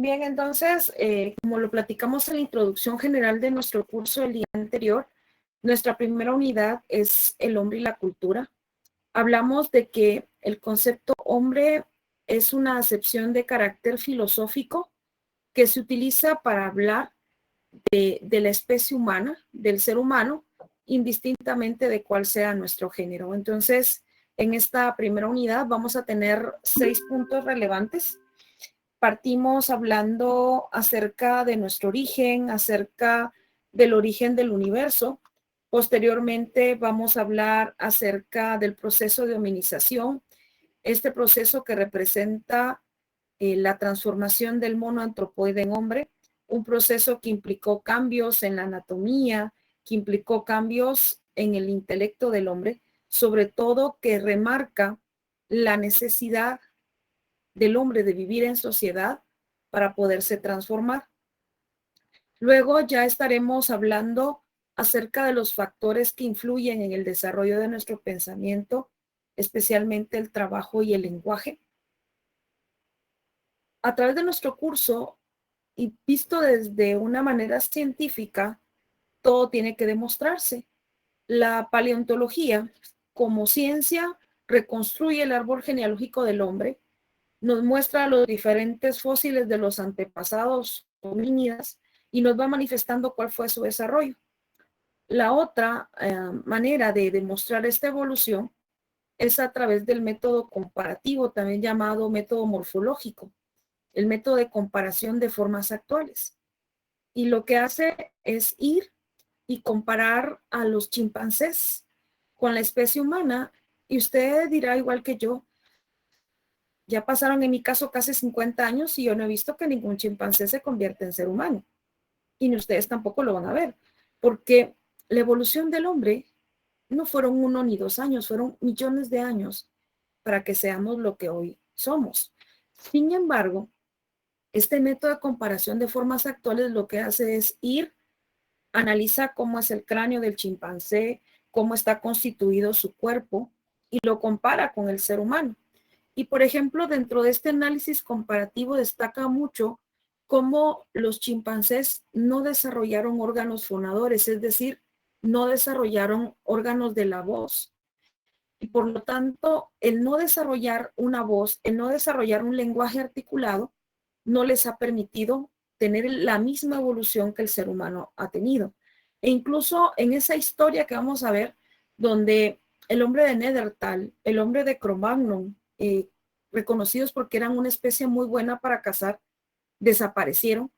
Bien, entonces, como lo platicamos en la introducción general de nuestro curso el día anterior, nuestra primera unidad es el hombre y la cultura. Hablamos de que el concepto hombre es una acepción de carácter filosófico que se utiliza para hablar de la especie humana, del ser humano, indistintamente de cuál sea nuestro género. Entonces, en esta primera unidad vamos a tener 6 puntos relevantes. Partimos hablando acerca de nuestro origen, acerca del origen del universo. Posteriormente vamos a hablar acerca del proceso de hominización, este proceso que representa la transformación del mono antropoide en hombre, un proceso que implicó cambios en la anatomía, que implicó cambios en el intelecto del hombre, sobre todo que remarca la necesidad del hombre de vivir en sociedad para poderse transformar. Luego ya estaremos hablando acerca de los factores que influyen en el desarrollo de nuestro pensamiento, especialmente el trabajo y el lenguaje. A través de nuestro curso y visto desde una manera científica, todo tiene que demostrarse. La paleontología, como ciencia, reconstruye el árbol genealógico del hombre, nos muestra los diferentes fósiles de los antepasados homínidas y nos va manifestando cuál fue su desarrollo. La otra manera de demostrar esta evolución es a través del método comparativo, también llamado método morfológico, el método de comparación de formas actuales. Y lo que hace es ir y comparar a los chimpancés con la especie humana, y usted dirá igual que yo, ya pasaron en mi caso casi 50 años y yo no he visto que ningún chimpancé se convierta en ser humano. Y ni ustedes tampoco lo van a ver, porque la evolución del hombre no fueron 1 ni 2 años, fueron millones de años para que seamos lo que hoy somos. Sin embargo, este método de comparación de formas actuales lo que hace es ir, analiza cómo es el cráneo del chimpancé, cómo está constituido su cuerpo y lo compara con el ser humano. Y por ejemplo, dentro de este análisis comparativo destaca mucho cómo los chimpancés no desarrollaron órganos fonadores, es decir, no desarrollaron órganos de la voz. Y por lo tanto, el no desarrollar una voz, el no desarrollar un lenguaje articulado, no les ha permitido tener la misma evolución que el ser humano ha tenido. E incluso en esa historia que vamos a ver, donde el hombre de Neandertal, el hombre de Cro-Magnon, reconocidos porque eran una especie muy buena para cazar, desaparecieron,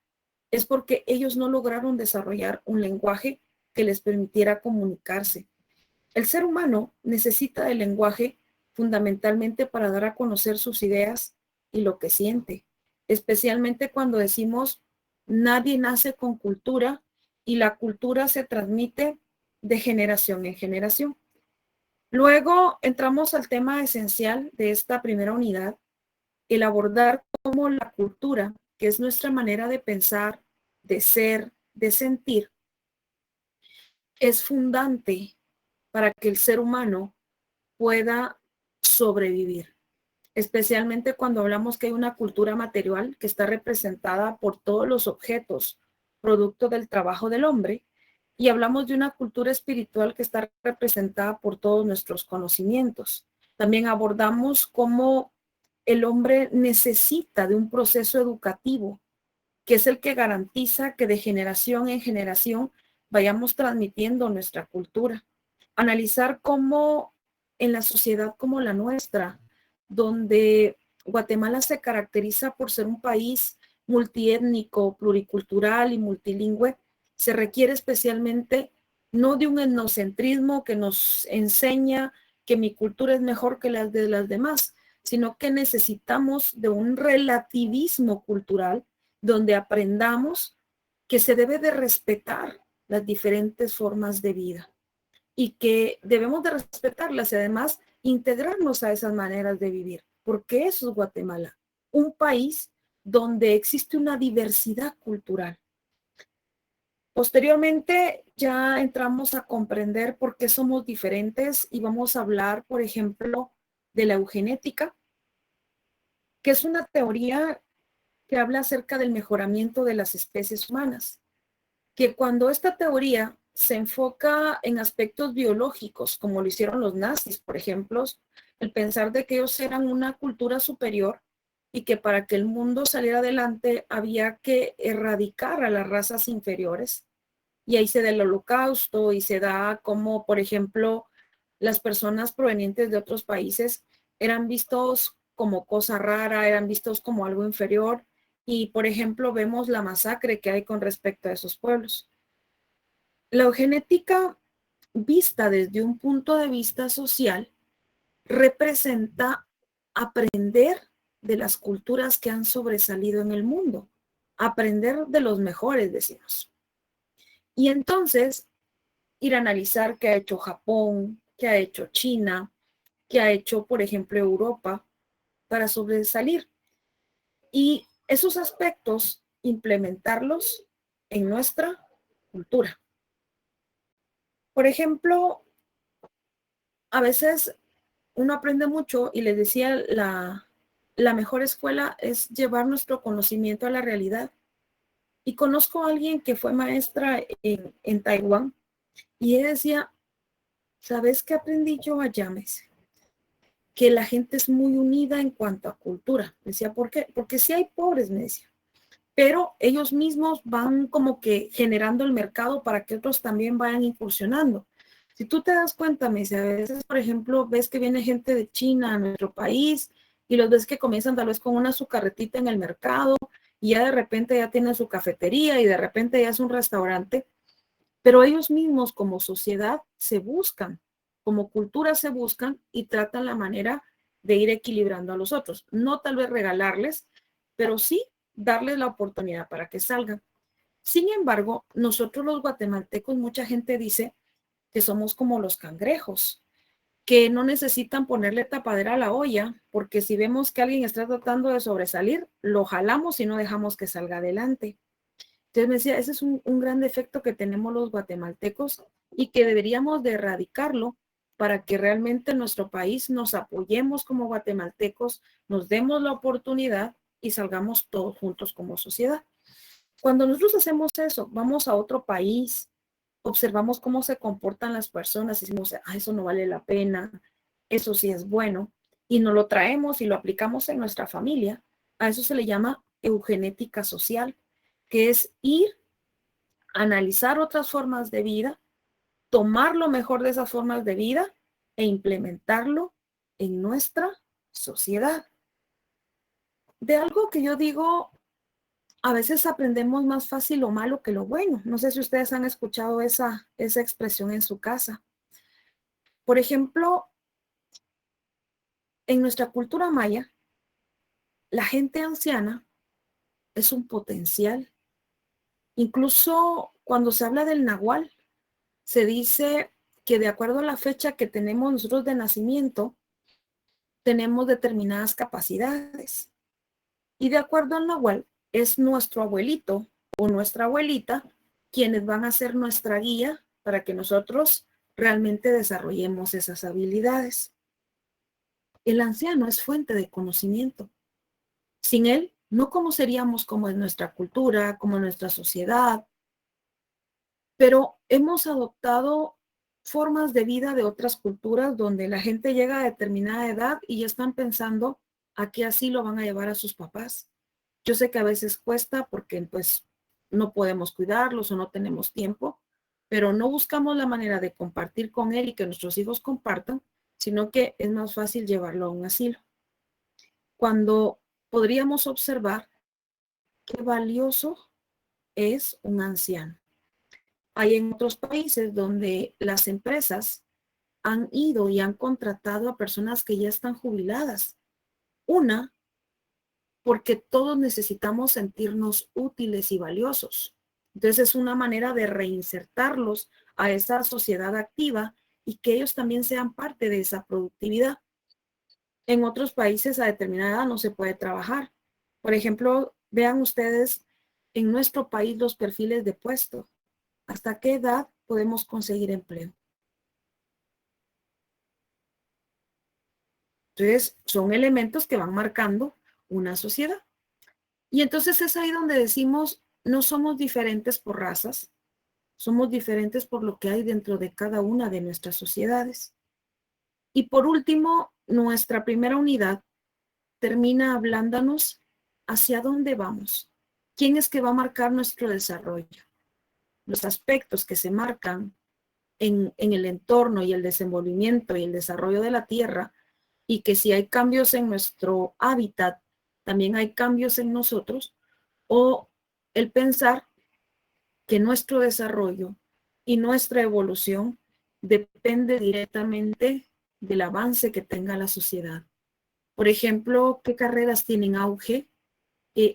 es porque ellos no lograron desarrollar un lenguaje que les permitiera comunicarse. El ser humano necesita del lenguaje fundamentalmente para dar a conocer sus ideas y lo que siente, especialmente cuando decimos nadie nace con cultura y la cultura se transmite de generación en generación. Luego entramos al tema esencial de esta primera unidad, el abordar cómo la cultura, que es nuestra manera de pensar, de ser, de sentir, es fundante para que el ser humano pueda sobrevivir, especialmente cuando hablamos que hay una cultura material que está representada por todos los objetos, producto del trabajo del hombre, y hablamos de una cultura espiritual que está representada por todos nuestros conocimientos. También abordamos cómo el hombre necesita de un proceso educativo, que es el que garantiza que de generación en generación vayamos transmitiendo nuestra cultura. Analizar cómo en la sociedad como la nuestra, donde Guatemala se caracteriza por ser un país multiétnico, pluricultural y multilingüe, se requiere especialmente no de un etnocentrismo que nos enseña que mi cultura es mejor que las de las demás, sino que necesitamos de un relativismo cultural donde aprendamos que se debe de respetar las diferentes formas de vida y que debemos de respetarlas y además integrarnos a esas maneras de vivir, porque eso es Guatemala, un país donde existe una diversidad cultural. Posteriormente ya entramos a comprender por qué somos diferentes y vamos a hablar, por ejemplo, de la eugenética, que es una teoría que habla acerca del mejoramiento de las especies humanas, que cuando esta teoría se enfoca en aspectos biológicos, como lo hicieron los nazis, por ejemplo, el pensar de que ellos eran una cultura superior y que para que el mundo saliera adelante había que erradicar a las razas inferiores. Y ahí se da el holocausto y se da como, por ejemplo, las personas provenientes de otros países eran vistos como cosa rara, eran vistos como algo inferior. Y, por ejemplo, vemos la masacre que hay con respecto a esos pueblos. La eugenética, vista desde un punto de vista social, representa aprender de las culturas que han sobresalido en el mundo, aprender de los mejores, decimos. Y entonces ir a analizar qué ha hecho Japón, qué ha hecho China, qué ha hecho, por ejemplo, Europa para sobresalir. Y esos aspectos, implementarlos en nuestra cultura. Por ejemplo, a veces uno aprende mucho y les decía, la mejor escuela es llevar nuestro conocimiento a la realidad. Y conozco a alguien que fue maestra en Taiwán y ella decía, ¿sabes qué aprendí yo allá? Me dice, que la gente es muy unida en cuanto a cultura. Decía, ¿por qué? Porque sí hay pobres, me decía, pero ellos mismos van como que generando el mercado para que otros también vayan incursionando. Si tú te das cuenta, me dice, a veces, por ejemplo, ves que viene gente de China a nuestro país y los ves que comienzan tal vez con una su carretita en el mercado y ya de repente ya tienen su cafetería y de repente ya es un restaurante, pero ellos mismos como sociedad se buscan, como cultura se buscan y tratan la manera de ir equilibrando a los otros. No tal vez regalarles, pero sí darles la oportunidad para que salgan. Sin embargo, nosotros los guatemaltecos, mucha gente dice que somos como los cangrejos, que no necesitan ponerle tapadera a la olla, porque si vemos que alguien está tratando de sobresalir, lo jalamos y no dejamos que salga adelante. Entonces me decía, ese es un gran defecto que tenemos los guatemaltecos y que deberíamos de erradicarlo para que realmente en nuestro país nos apoyemos como guatemaltecos, nos demos la oportunidad y salgamos todos juntos como sociedad. Cuando nosotros hacemos eso, vamos a otro país, observamos cómo se comportan las personas y decimos, ah, eso no vale la pena, eso sí es bueno, y nos lo traemos y lo aplicamos en nuestra familia. A eso se le llama eugenética social, que es ir a analizar otras formas de vida, tomar lo mejor de esas formas de vida e implementarlo en nuestra sociedad. De algo que yo digo, a veces aprendemos más fácil lo malo que lo bueno. No sé si ustedes han escuchado esa expresión en su casa. Por ejemplo, en nuestra cultura maya, la gente anciana es un potencial. Incluso cuando se habla del nahual, se dice que de acuerdo a la fecha que tenemos nosotros de nacimiento, tenemos determinadas capacidades. Y de acuerdo al nahual, es nuestro abuelito o nuestra abuelita quienes van a ser nuestra guía para que nosotros realmente desarrollemos esas habilidades. El anciano es fuente de conocimiento. Sin él, no conoceríamos cómo es nuestra cultura, cómo es nuestra sociedad, pero hemos adoptado formas de vida de otras culturas donde la gente llega a determinada edad y ya están pensando a qué así lo van a llevar a sus papás. Yo sé que a veces cuesta porque pues no podemos cuidarlos o no tenemos tiempo, pero no buscamos la manera de compartir con él y que nuestros hijos compartan, sino que es más fácil llevarlo a un asilo. Cuando podríamos observar qué valioso es un anciano. Hay en otros países donde las empresas han ido y han contratado a personas que ya están jubiladas. Una, porque todos necesitamos sentirnos útiles y valiosos. Entonces es una manera de reinsertarlos a esa sociedad activa y que ellos también sean parte de esa productividad. En otros países a determinada edad no se puede trabajar. Por ejemplo, vean ustedes en nuestro país los perfiles de puesto. ¿Hasta qué edad podemos conseguir empleo? Entonces, son elementos que van marcando una sociedad. Y entonces es ahí donde decimos, no somos diferentes por razas, somos diferentes por lo que hay dentro de cada una de nuestras sociedades. Y por último, nuestra primera unidad termina hablándonos hacia dónde vamos, quién es que va a marcar nuestro desarrollo, los aspectos que se marcan en el entorno y el desenvolvimiento y el desarrollo de la tierra, y que si hay cambios en nuestro hábitat, también hay cambios en nosotros, o el pensar que nuestro desarrollo y nuestra evolución depende directamente del avance que tenga la sociedad. Por ejemplo, qué carreras tienen auge,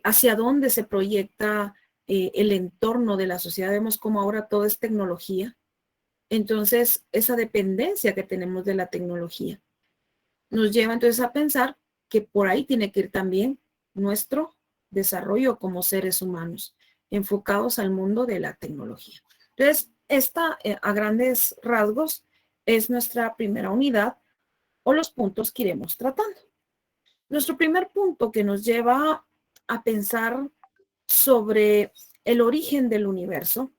hacia dónde se proyecta el entorno de la sociedad. Vemos como ahora todo es tecnología. Entonces, esa dependencia que tenemos de la tecnología nos lleva entonces a pensar que por ahí tiene que ir también nuestro desarrollo como seres humanos, enfocados al mundo de la tecnología. Entonces, esta a grandes rasgos es nuestra primera unidad o los puntos que iremos tratando. Nuestro primer punto que nos lleva a pensar sobre el origen del universo,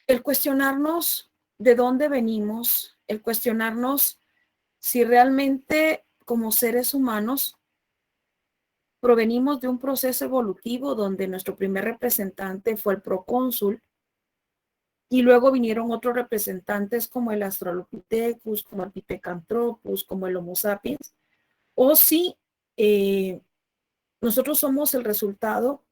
el cuestionarnos de dónde venimos, el cuestionarnos si realmente como seres humanos provenimos de un proceso evolutivo donde nuestro primer representante fue el procónsul y luego vinieron otros representantes como el Australopithecus, como el Pithecanthropus, como el Homo sapiens, o si nosotros somos el resultado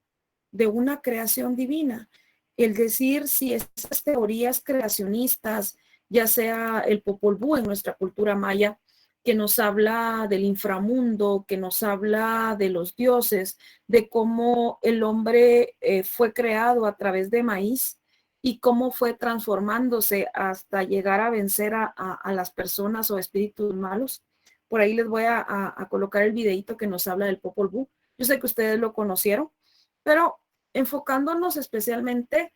de una creación divina. El decir si esas teorías creacionistas, ya sea el Popol Vuh en nuestra cultura maya, que nos habla del inframundo, que nos habla de los dioses, de cómo el hombre fue creado a través de maíz y cómo fue transformándose hasta llegar a vencer a las personas o espíritus malos. Por ahí les voy a colocar el videito que nos habla del Popol Vuh. Yo sé que ustedes lo conocieron, pero enfocándonos especialmente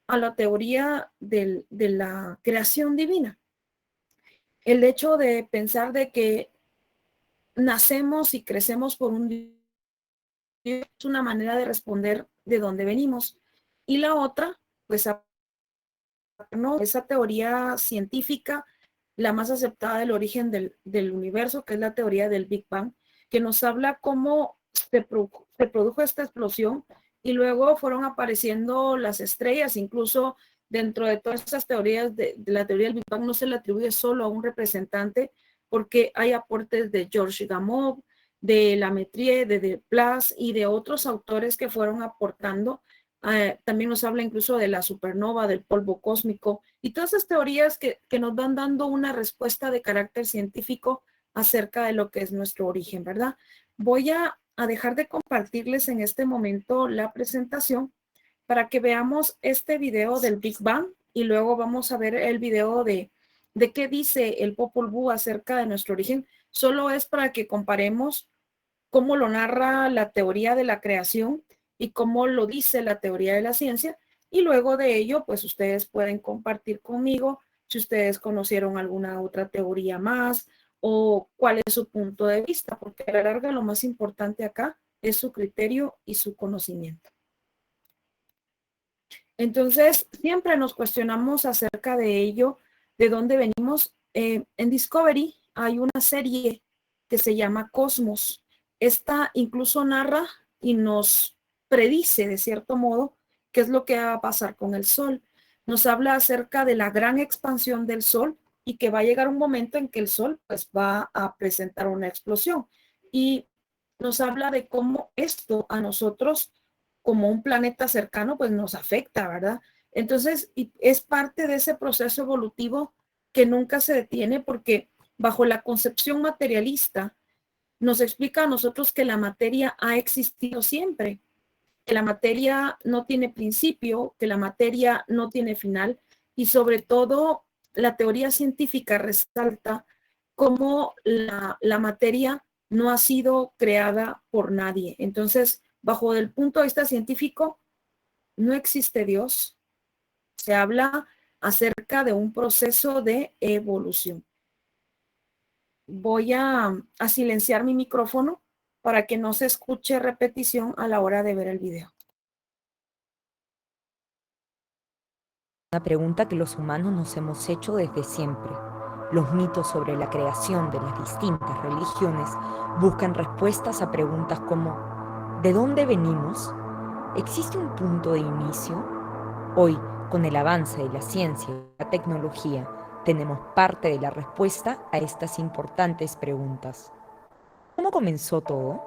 a la teoría de la creación divina. El hecho de pensar de que nacemos y crecemos por un Dios es una manera de responder de dónde venimos. Y la otra, pues, no, esa teoría científica, la más aceptada del origen del universo, que es la teoría del Big Bang, que nos habla cómo se produjo esta explosión y luego fueron apareciendo las estrellas. Incluso dentro de todas esas teorías de la teoría del Big Bang no se le atribuye solo a un representante, porque hay aportes de George Gamow, de Lametrier, de Laplace y de otros autores que fueron aportando. También nos habla incluso de la supernova, del polvo cósmico y todas esas teorías que nos van dando una respuesta de carácter científico acerca de lo que es nuestro origen, ¿verdad? Voy a dejar de compartirles en este momento la presentación para que veamos este video del Big Bang y luego vamos a ver el video de qué dice el Popol Vuh acerca de nuestro origen. Solo es para que comparemos cómo lo narra la teoría de la creación y cómo lo dice la teoría de la ciencia. Y luego de ello, pues ustedes pueden compartir conmigo si ustedes conocieron alguna otra teoría más o cuál es su punto de vista, porque a la larga lo más importante acá es su criterio y su conocimiento. Entonces, siempre nos cuestionamos acerca de ello, de dónde venimos. En Discovery hay una serie que se llama Cosmos. Esta incluso narra y nos predice, de cierto modo, qué es lo que va a pasar con el Sol. Nos habla acerca de la gran expansión del Sol y que va a llegar un momento en que el Sol pues, va a presentar una explosión. Y nos habla de cómo esto a nosotros como un planeta cercano, pues nos afecta, ¿verdad? Entonces, es parte de ese proceso evolutivo que nunca se detiene porque bajo la concepción materialista nos explica a nosotros que la materia ha existido siempre, que la materia no tiene principio, que la materia no tiene final y sobre todo la teoría científica resalta cómo la materia no ha sido creada por nadie. Entonces, bajo el punto de vista científico, no existe Dios. Se habla acerca de un proceso de evolución. Voy a silenciar mi micrófono para que no se escuche repetición a la hora de ver el video. Una pregunta que los humanos nos hemos hecho desde siempre. Los mitos sobre la creación de las distintas religiones buscan respuestas a preguntas como ¿de dónde venimos? ¿Existe un punto de inicio? Hoy, con el avance de la ciencia y la tecnología, tenemos parte de la respuesta a estas importantes preguntas. ¿Cómo comenzó todo?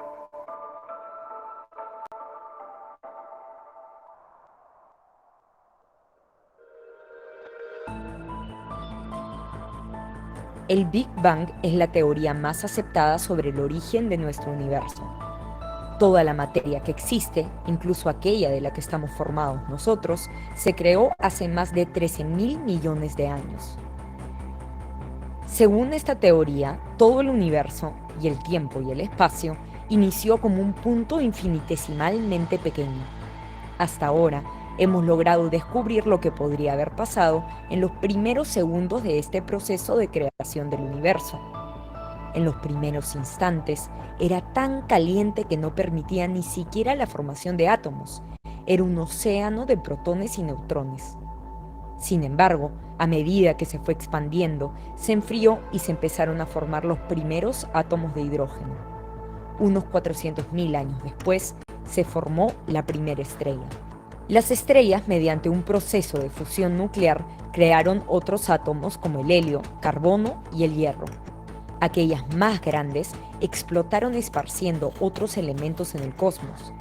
El Big Bang es la teoría más aceptada sobre el origen de nuestro universo. Toda la materia que existe, incluso aquella de la que estamos formados nosotros, se creó hace más de 13.000 millones de años. Según esta teoría, todo el universo, y el tiempo y el espacio, inició como un punto infinitesimalmente pequeño. Hasta ahora, hemos logrado descubrir lo que podría haber pasado en los primeros segundos de este proceso de creación del universo. En los primeros instantes, era tan caliente que no permitía ni siquiera la formación de átomos. Era un océano de protones y neutrones. Sin embargo, a medida que se fue expandiendo, se enfrió y se empezaron a formar los primeros átomos de hidrógeno. Unos 400.000 años después, se formó la primera estrella. Las estrellas, mediante un proceso de fusión nuclear, crearon otros átomos como el helio, carbono y el hierro. Aquellas más grandes explotaron esparciendo otros elementos en el cosmos.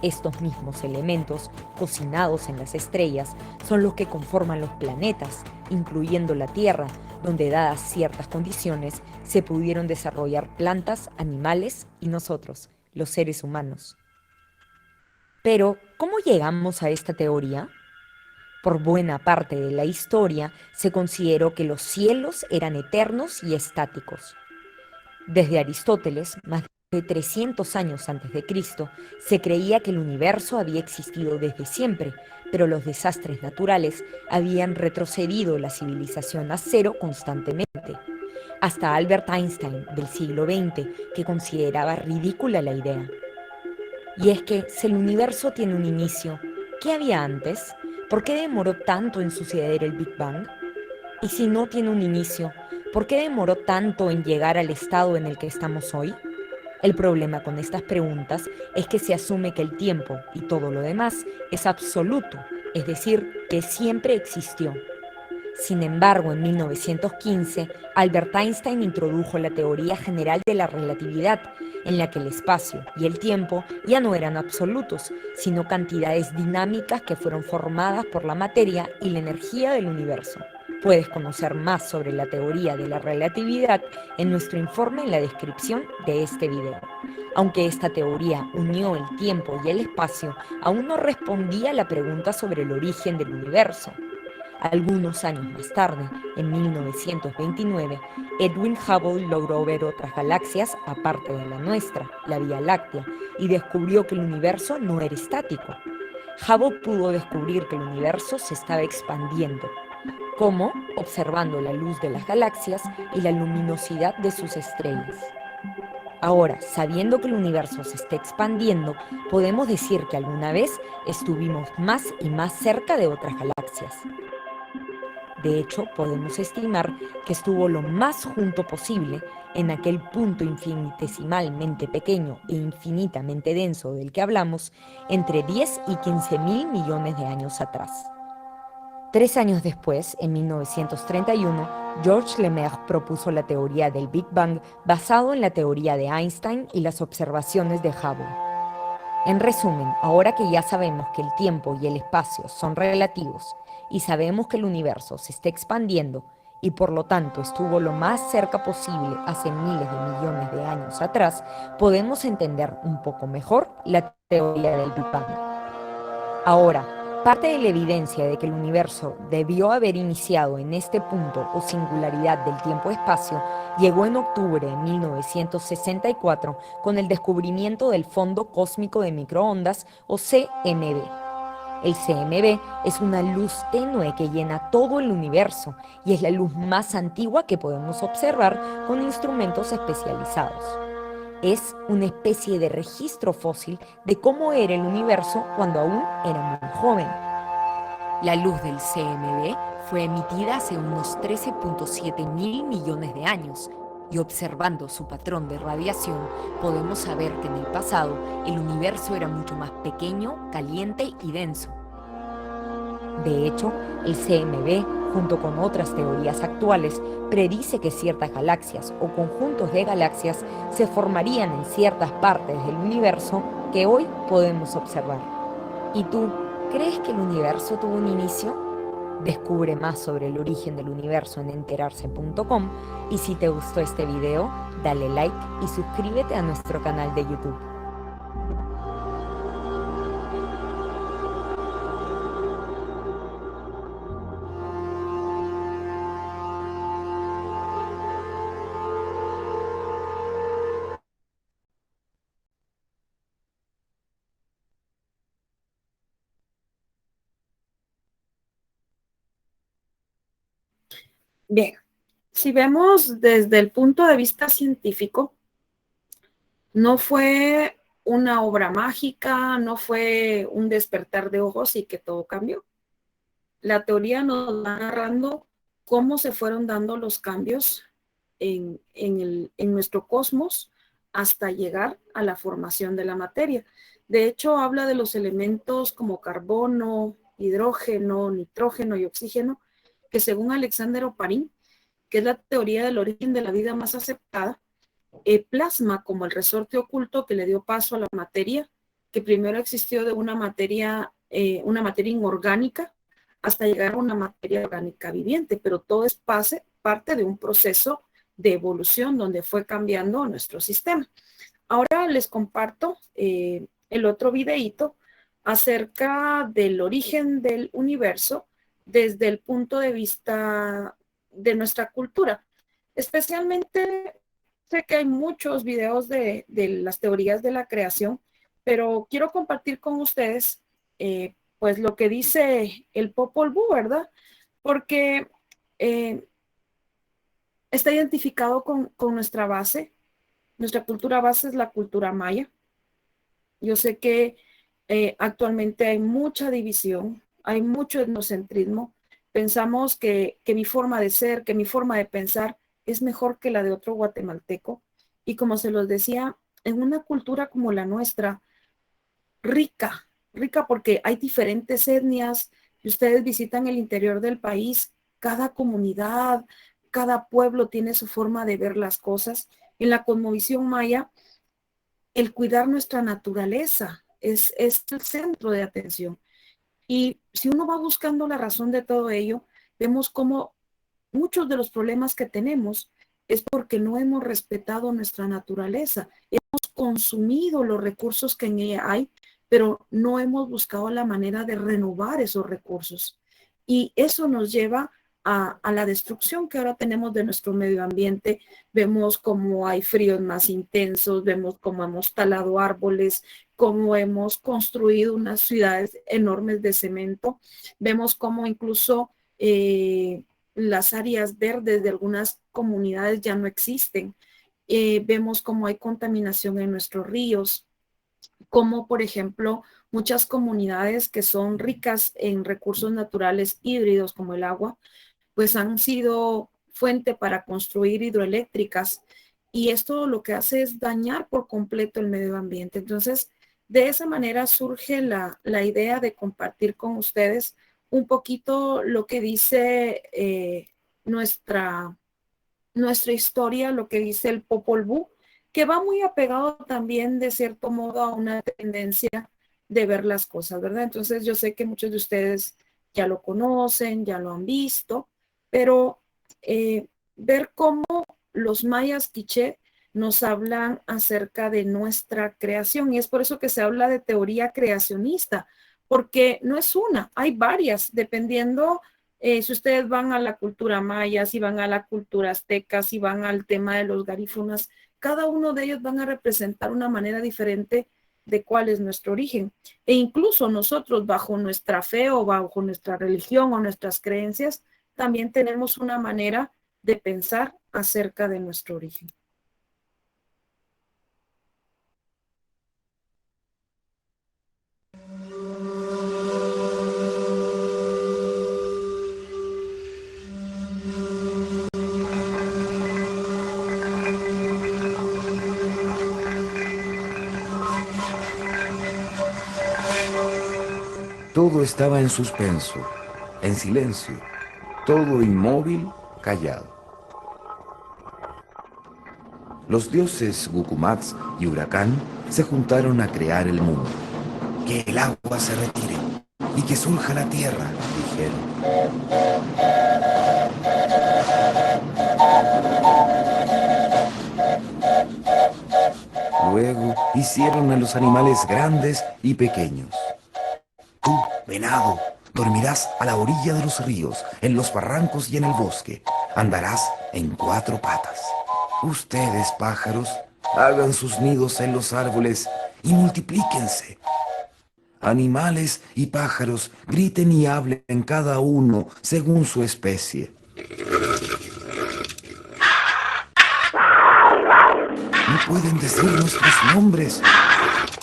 Estos mismos elementos, cocinados en las estrellas, son los que conforman los planetas, incluyendo la Tierra, donde dadas ciertas condiciones se pudieron desarrollar plantas, animales y nosotros, los seres humanos. Pero, ¿cómo llegamos a esta teoría? Por buena parte de la historia se consideró que los cielos eran eternos y estáticos. Desde Aristóteles, más de 300 años antes de Cristo, se creía que el universo había existido desde siempre, pero los desastres naturales habían retrocedido la civilización a cero constantemente. Hasta Albert Einstein, del siglo XX, que consideraba ridícula la idea. Y es que, si el universo tiene un inicio, ¿qué había antes? ¿Por qué demoró tanto en suceder el Big Bang? Y si no tiene un inicio, ¿por qué demoró tanto en llegar al estado en el que estamos hoy? El problema con estas preguntas es que se asume que el tiempo y todo lo demás es absoluto, es decir, que siempre existió. Sin embargo, en 1915, Albert Einstein introdujo la teoría general de la relatividad, en la que el espacio y el tiempo ya no eran absolutos, sino cantidades dinámicas que fueron formadas por la materia y la energía del universo. Puedes conocer más sobre la teoría de la relatividad en nuestro informe en la descripción de este video. Aunque esta teoría unió el tiempo y el espacio, aún no respondía a la pregunta sobre el origen del universo. Algunos años más tarde, en 1929, Edwin Hubble logró ver otras galaxias aparte de la nuestra, la Vía Láctea, y descubrió que el universo no era estático. Hubble pudo descubrir que el universo se estaba expandiendo. ¿Cómo? Observando la luz de las galaxias y la luminosidad de sus estrellas. Ahora, sabiendo que el universo se está expandiendo, podemos decir que alguna vez estuvimos más y más cerca de otras galaxias. De hecho, podemos estimar que estuvo lo más junto posible en aquel punto infinitesimalmente pequeño e infinitamente denso del que hablamos entre 10 y 15.000 millones de años atrás. 3 años después, en 1931, Georges Lemaire propuso la teoría del Big Bang basado en la teoría de Einstein y las observaciones de Hubble. En resumen, ahora que ya sabemos que el tiempo y el espacio son relativos y sabemos que el universo se está expandiendo y por lo tanto estuvo lo más cerca posible hace miles de millones de años atrás, podemos entender un poco mejor la teoría del Big Bang. Ahora, parte de la evidencia de que el universo debió haber iniciado en este punto o singularidad del tiempo-espacio llegó en octubre de 1964 con el descubrimiento del fondo cósmico de microondas o CMB. El CMB es una luz tenue que llena todo el universo y es la luz más antigua que podemos observar con instrumentos especializados. Es una especie de registro fósil de cómo era el universo cuando aún era muy joven. La luz del CMB fue emitida hace unos 13.7 mil millones de años, y observando su patrón de radiación podemos saber que en el pasado el universo era mucho más pequeño, caliente y denso. De hecho, el CMB, junto con otras teorías actuales, predice que ciertas galaxias o conjuntos de galaxias se formarían en ciertas partes del universo que hoy podemos observar. ¿Y tú, crees que el universo tuvo un inicio? Descubre más sobre el origen del universo en enterarse.com, y si te gustó este video, dale like y suscríbete a nuestro canal de YouTube. Bien, si vemos desde el punto de vista científico, no fue una obra mágica, no fue un despertar de ojos y que todo cambió. La teoría nos va narrando cómo se fueron dando los cambios en nuestro cosmos hasta llegar a la formación de la materia. De hecho, habla de los elementos como carbono, hidrógeno, nitrógeno y oxígeno, que según Alexander Oparin, que es la teoría del origen de la vida más aceptada, plasma como el resorte oculto que le dio paso a la materia, que primero existió de una materia inorgánica hasta llegar a una materia orgánica viviente, pero todo es parte de un proceso de evolución donde fue cambiando nuestro sistema. Ahora les comparto el otro videíto acerca del origen del universo desde el punto de vista de nuestra cultura. Especialmente sé que hay muchos videos de las teorías de la creación, pero quiero compartir con ustedes pues lo que dice el Popol Vuh, ¿verdad? Porque eh, está identificado con nuestra base. Nuestra cultura base es la cultura maya. Yo sé que actualmente hay mucha división, hay mucho etnocentrismo. Pensamos que mi forma de ser, que mi forma de pensar es mejor que la de otro guatemalteco. Y como se los decía, en una cultura como la nuestra, rica porque hay diferentes etnias. Si ustedes visitan el interior del país, cada comunidad, cada pueblo tiene su forma de ver las cosas. En la cosmovisión maya, el cuidar nuestra naturaleza es el centro de atención. Y si uno va buscando la razón de todo ello, vemos cómo muchos de los problemas que tenemos es porque no hemos respetado nuestra naturaleza. Hemos consumido los recursos que en ella hay, pero no hemos buscado la manera de renovar esos recursos. Y eso nos lleva a la destrucción que ahora tenemos de nuestro medio ambiente. Vemos cómo hay fríos más intensos, vemos cómo hemos talado árboles, cómo hemos construido unas ciudades enormes de cemento, vemos cómo incluso las áreas verdes de algunas comunidades ya no existen. Vemos cómo hay contaminación en nuestros ríos, como por ejemplo muchas comunidades que son ricas en recursos naturales híbridos como el agua, pues han sido fuente para construir hidroeléctricas, y esto lo que hace es dañar por completo el medio ambiente. Entonces, de esa manera surge la idea de compartir con ustedes un poquito lo que dice nuestra historia, lo que dice el Popol Vuh, que va muy apegado también de cierto modo a una tendencia de ver las cosas, ¿verdad? Entonces yo sé que muchos de ustedes ya lo conocen, ya lo han visto, pero ver cómo los mayas quiché nos hablan acerca de nuestra creación, y es por eso que se habla de teoría creacionista, porque no es una, hay varias, dependiendo si ustedes van a la cultura maya, si van a la cultura azteca, si van al tema de los garífunas, cada uno de ellos van a representar una manera diferente de cuál es nuestro origen. E incluso nosotros, bajo nuestra fe o bajo nuestra religión o nuestras creencias, también tenemos una manera de pensar acerca de nuestro origen. todo estaba en suspenso, en silencio, todo inmóvil, callado. Los dioses Gukumats y Huracán se juntaron a crear el mundo. Que el agua se retire y que surja la tierra, dijeron. Luego hicieron a los animales grandes y pequeños. Tú, venado, dormirás a la orilla de los ríos, en los barrancos y en el bosque. Andarás en 4 patas. Ustedes, pájaros, hagan sus nidos en los árboles y multiplíquense. Animales y pájaros, griten y hablen cada uno según su especie. No pueden decir nuestros nombres.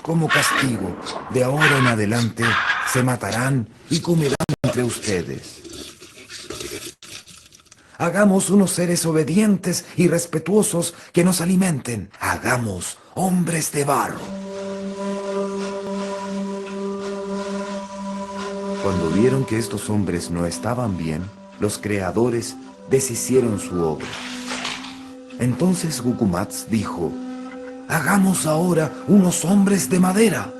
Como castigo, de ahora en adelante, se matarán y comerán entre ustedes. Hagamos unos seres obedientes y respetuosos que nos alimenten. Hagamos hombres de barro. Cuando vieron que estos hombres no estaban bien, los creadores deshicieron su obra. Entonces Gukumats dijo: hagamos ahora unos hombres de madera.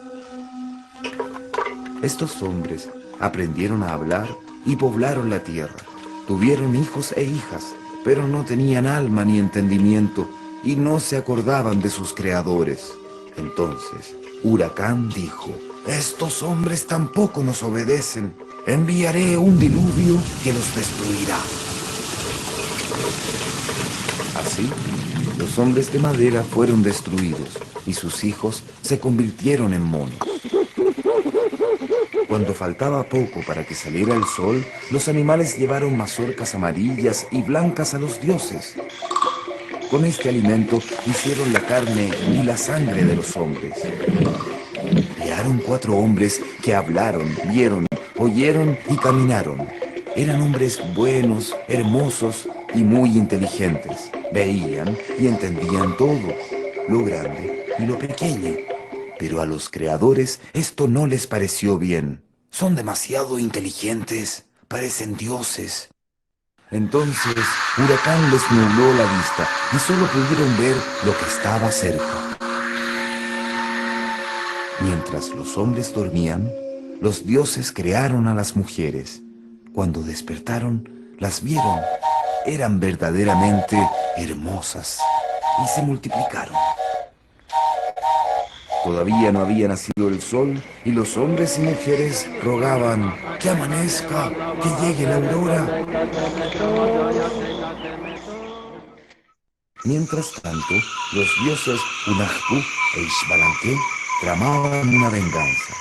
Estos hombres aprendieron a hablar y poblaron la tierra. Tuvieron hijos e hijas, pero no tenían alma ni entendimiento y no se acordaban de sus creadores. Entonces Huracán dijo: estos hombres tampoco nos obedecen. Enviaré un diluvio que los destruirá. Así, los hombres de madera fueron destruidos y sus hijos se convirtieron en monos. Cuando faltaba poco para que saliera el sol, los animales llevaron mazorcas amarillas y blancas a los dioses. Con este alimento hicieron la carne y la sangre de los hombres. Crearon 4 hombres que hablaron, vieron, oyeron y caminaron. Eran hombres buenos, hermosos y muy inteligentes. Veían y entendían todo, lo grande y lo pequeño. Pero a los creadores esto no les pareció bien. Son demasiado inteligentes, parecen dioses. Entonces Huracán les nubló la vista y solo pudieron ver lo que estaba cerca. Mientras los hombres dormían, los dioses crearon a las mujeres. Cuando despertaron, las vieron. Eran verdaderamente hermosas y se multiplicaron. Todavía no había nacido el sol y los hombres y mujeres rogaban: que amanezca, que llegue la aurora. Mientras tanto, los dioses Hunahpu e Ixbalanque tramaban una venganza.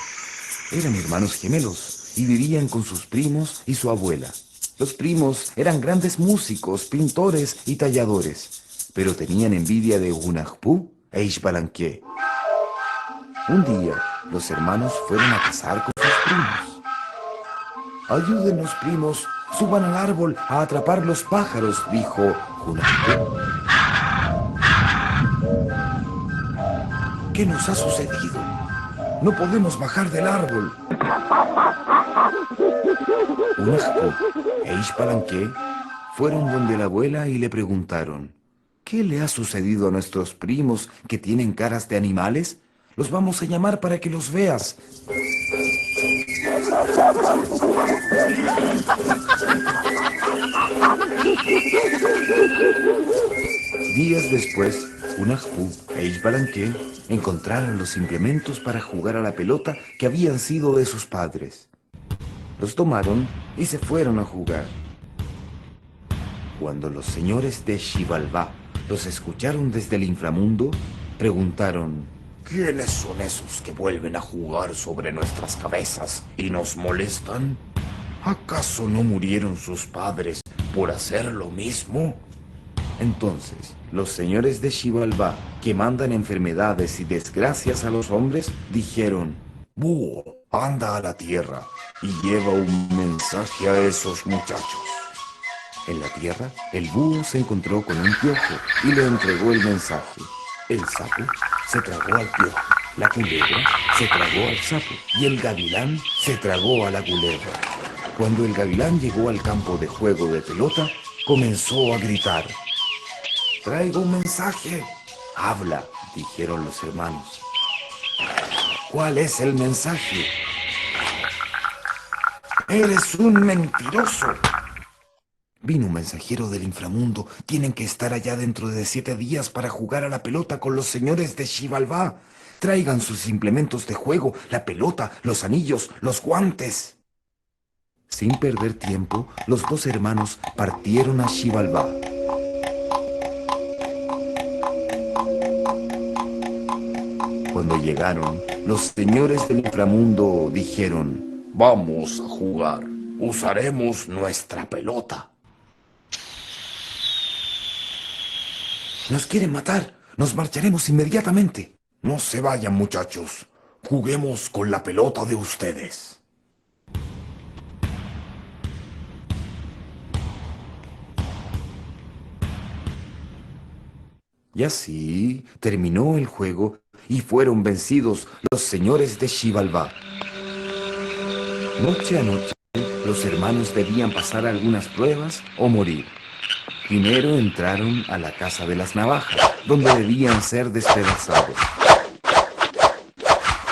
Eran hermanos gemelos y vivían con sus primos y su abuela. Los primos eran grandes músicos, pintores y talladores, pero tenían envidia de Hunahpu e Ixbalanque. Un día, los hermanos fueron a cazar con sus primos. Ayúdenos, primos, suban al árbol a atrapar los pájaros, dijo Hunahpu. ¿Qué nos ha sucedido? No podemos bajar del árbol. Hunahpu e Ixbalanque fueron donde la abuela y le preguntaron: ¿qué le ha sucedido a nuestros primos que tienen caras de animales? Los vamos a llamar para que los veas. Días después, Hunahpu e Ixbalanque encontraron los implementos para jugar a la pelota que habían sido de sus padres. Los tomaron y se fueron a jugar. Cuando los señores de Xibalbá los escucharon desde el inframundo, preguntaron: ¿quiénes son esos que vuelven a jugar sobre nuestras cabezas y nos molestan? ¿Acaso no murieron sus padres por hacer lo mismo? Entonces, los señores de Xibalbá, que mandan enfermedades y desgracias a los hombres, dijeron: Búho, anda a la tierra y lleva un mensaje a esos muchachos. En la tierra, el búho se encontró con un piojo y le entregó el mensaje. El sapo se tragó al piojo La culebra se tragó al sapo y el gavilán se tragó a la culebra. Cuando el gavilán llegó al campo de juego de pelota, comenzó a gritar. «Traigo un mensaje». «Habla», dijeron los hermanos. «¿Cuál es el mensaje?» «Eres un mentiroso». «Vino un mensajero del inframundo. Tienen que estar allá dentro de 7 días para jugar a la pelota con los señores de Xibalbá. Traigan sus implementos de juego, la pelota, los anillos, los guantes». Sin perder tiempo, los dos hermanos partieron a Xibalbá. Cuando llegaron, los señores del inframundo dijeron: «Vamos a jugar. Usaremos nuestra pelota». «Nos quieren matar. Nos marcharemos inmediatamente». «No se vayan, muchachos. Juguemos con la pelota de ustedes». Y así terminó el juego y fueron vencidos los señores de Xibalbá. Noche a noche, los hermanos debían pasar algunas pruebas o morir. Primero entraron a la casa de las navajas, donde debían ser despedazados.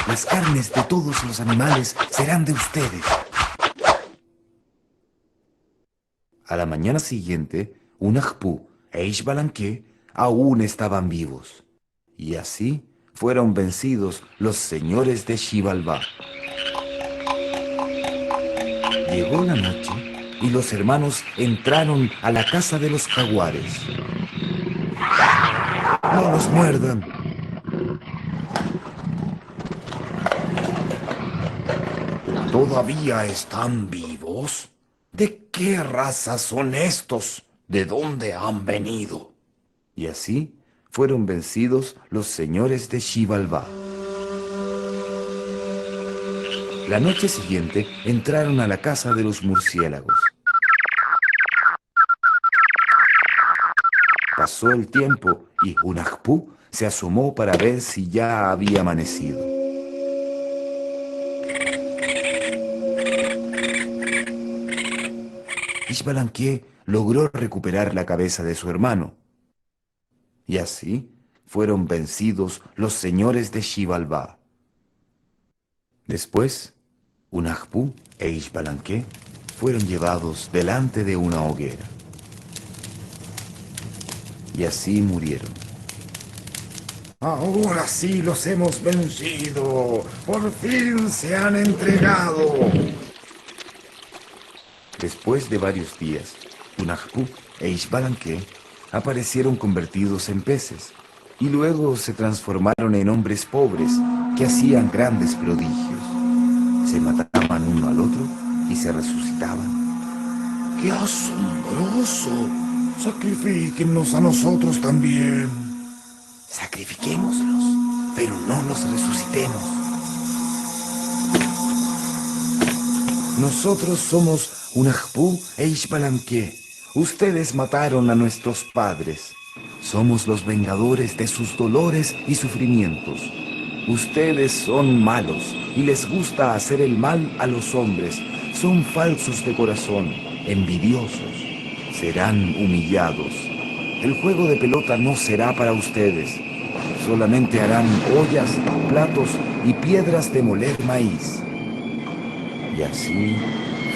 «Las carnes de todos los animales serán de ustedes». A la mañana siguiente, Unajpú e Ixbalanqué aún estaban vivos. Y así fueron vencidos los señores de Xibalbá. Llegó la noche y los hermanos entraron a la casa de los jaguares. «No los muerdan». «¿Todavía están vivos? ¿De qué raza son estos? ¿De dónde han venido?». Y así fueron vencidos los señores de Xibalbá. La noche siguiente entraron a la casa de los murciélagos. Pasó el tiempo y Hunahpu se asomó para ver si ya había amanecido. Ixbalanqué logró recuperar la cabeza de su hermano. Y así fueron vencidos los señores de Xibalbá. Después, Hunahpu e Ixbalanqué fueron llevados delante de una hoguera. Y así murieron. «Ahora sí los hemos vencido. Por fin se han entregado». Después de varios días, Hunahpu e Ixbalanqué aparecieron convertidos en peces y luego se transformaron en hombres pobres que hacían grandes prodigios. Se mataban uno al otro y se resucitaban. «¡Qué asombroso! Sacrifíquennos a nosotros también». «Sacrifiquémoslos, pero no los resucitemos. Nosotros somos Hunahpu e Ixbalanqué. Ustedes mataron a nuestros padres. Somos los vengadores de sus dolores y sufrimientos. Ustedes son malos y les gusta hacer el mal a los hombres. Son falsos de corazón, envidiosos. Serán humillados. El juego de pelota no será para ustedes. Solamente harán ollas, platos y piedras de moler maíz». Y así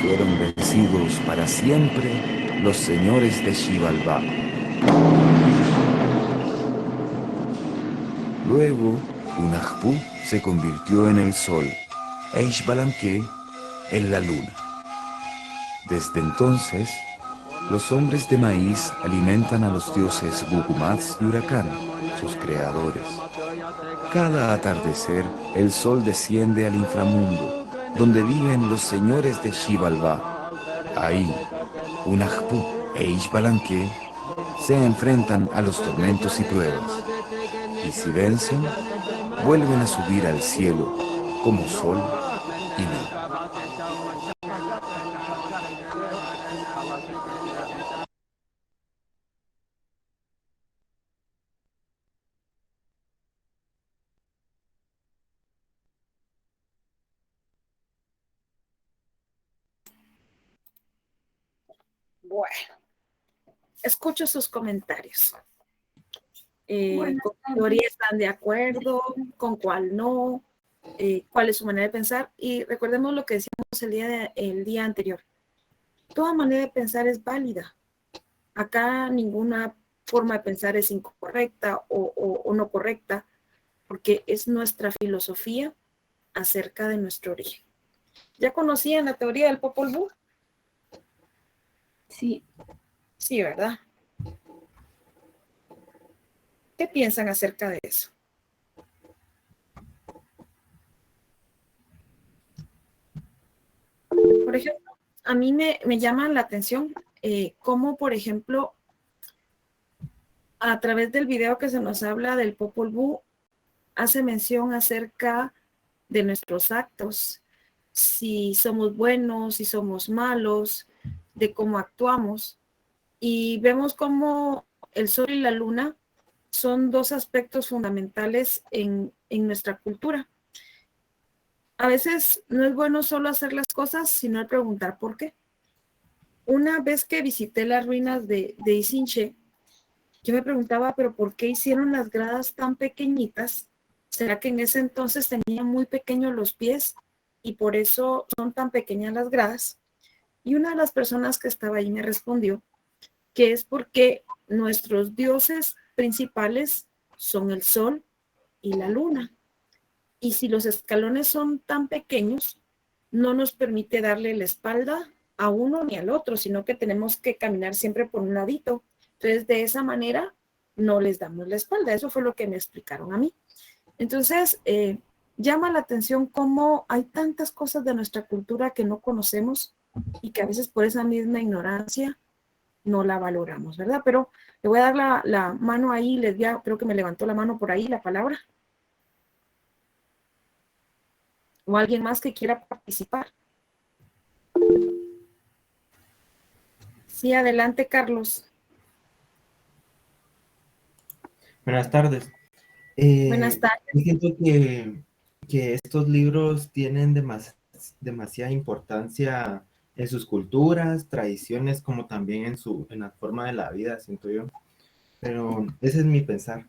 fueron vencidos para siempre los señores de Xibalbá. Luego, Hunahpu se convirtió en el sol e Ixbalanqué en la luna. Desde entonces, los hombres de maíz alimentan a los dioses Gugumatz y Huracán, sus creadores. Cada atardecer, el sol desciende al inframundo, donde viven los señores de Xibalbá. Ahí, Hunahpu e Ixbalanqué se enfrentan a los tormentos y pruebas. Y si vencen, vuelven a subir al cielo como sol y luna. Bueno, escucho sus comentarios. Buenas ¿Con qué tardes. teoría están de acuerdo? ¿Con cuál no? ¿Cuál es su manera de pensar? Y recordemos lo que decíamos el día anterior. Toda manera de pensar es válida. Acá ninguna forma de pensar es incorrecta o no correcta, porque es nuestra filosofía acerca de nuestro origen. ¿Ya conocían la teoría del Popol Vuh? Sí, Sí, ¿verdad? ¿Qué piensan acerca de eso? Por ejemplo, a mí me llama la atención cómo, por ejemplo, a través del video que se nos habla del Popol Vuh, hace mención acerca de nuestros actos, si somos buenos, si somos malos, de cómo actuamos. Y vemos cómo el sol y la luna son dos aspectos fundamentales en nuestra cultura. A veces no es bueno solo hacer las cosas, sino el preguntar por qué. Una vez que visité las ruinas de Isinche, yo me preguntaba, pero ¿por qué hicieron las gradas tan pequeñitas? ¿Será que en ese entonces tenían muy pequeños los pies y por eso son tan pequeñas las gradas? Y una de las personas que estaba ahí me respondió que es porque nuestros dioses principales son el sol y la luna. Y si los escalones son tan pequeños, no nos permite darle la espalda a uno ni al otro, sino que tenemos que caminar siempre por un ladito. Entonces, de esa manera, no les damos la espalda. Eso fue lo que me explicaron a mí. Entonces, llama la atención cómo hay tantas cosas de nuestra cultura que no conocemos y que a veces por esa misma ignorancia no la valoramos, ¿verdad? Pero le voy a dar la mano ahí, creo que me levantó la mano por ahí la palabra. O alguien más que quiera participar. Sí, adelante, Carlos. Buenas tardes. Buenas tardes. Siento que estos libros tienen demasiada importancia en sus culturas, tradiciones, como también en la forma de la vida, siento yo. Pero ese es mi pensar.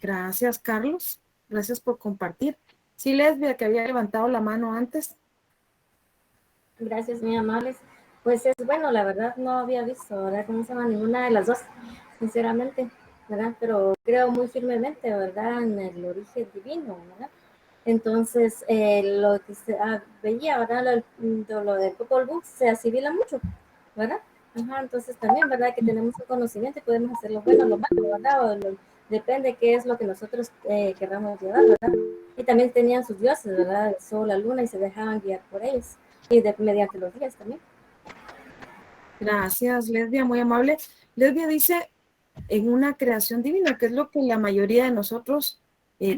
Gracias, Carlos. Gracias por compartir. Sí, Lesbia, que había levantado la mano antes. gracias, muy amables. Pues es bueno, la verdad no había visto, ¿verdad? ¿Cómo se llama? Ninguna de las dos, sinceramente, ¿verdad? Pero creo muy firmemente, ¿verdad? En el origen divino, ¿verdad? Entonces, lo que se veía, ¿verdad? Lo del Popol Vuh se asimila mucho, ¿verdad? Ajá, entonces también, ¿verdad? Que tenemos un conocimiento y podemos hacer lo bueno, lo malo, ¿verdad? Depende qué es lo que nosotros querramos llevar, ¿verdad? Y también tenían sus dioses, ¿verdad? El sol, la luna, y se dejaban guiar por ellos. Y mediante los días también. Gracias, Lesbia, muy amable. Lesbia dice en una creación divina, que es lo que la mayoría de nosotros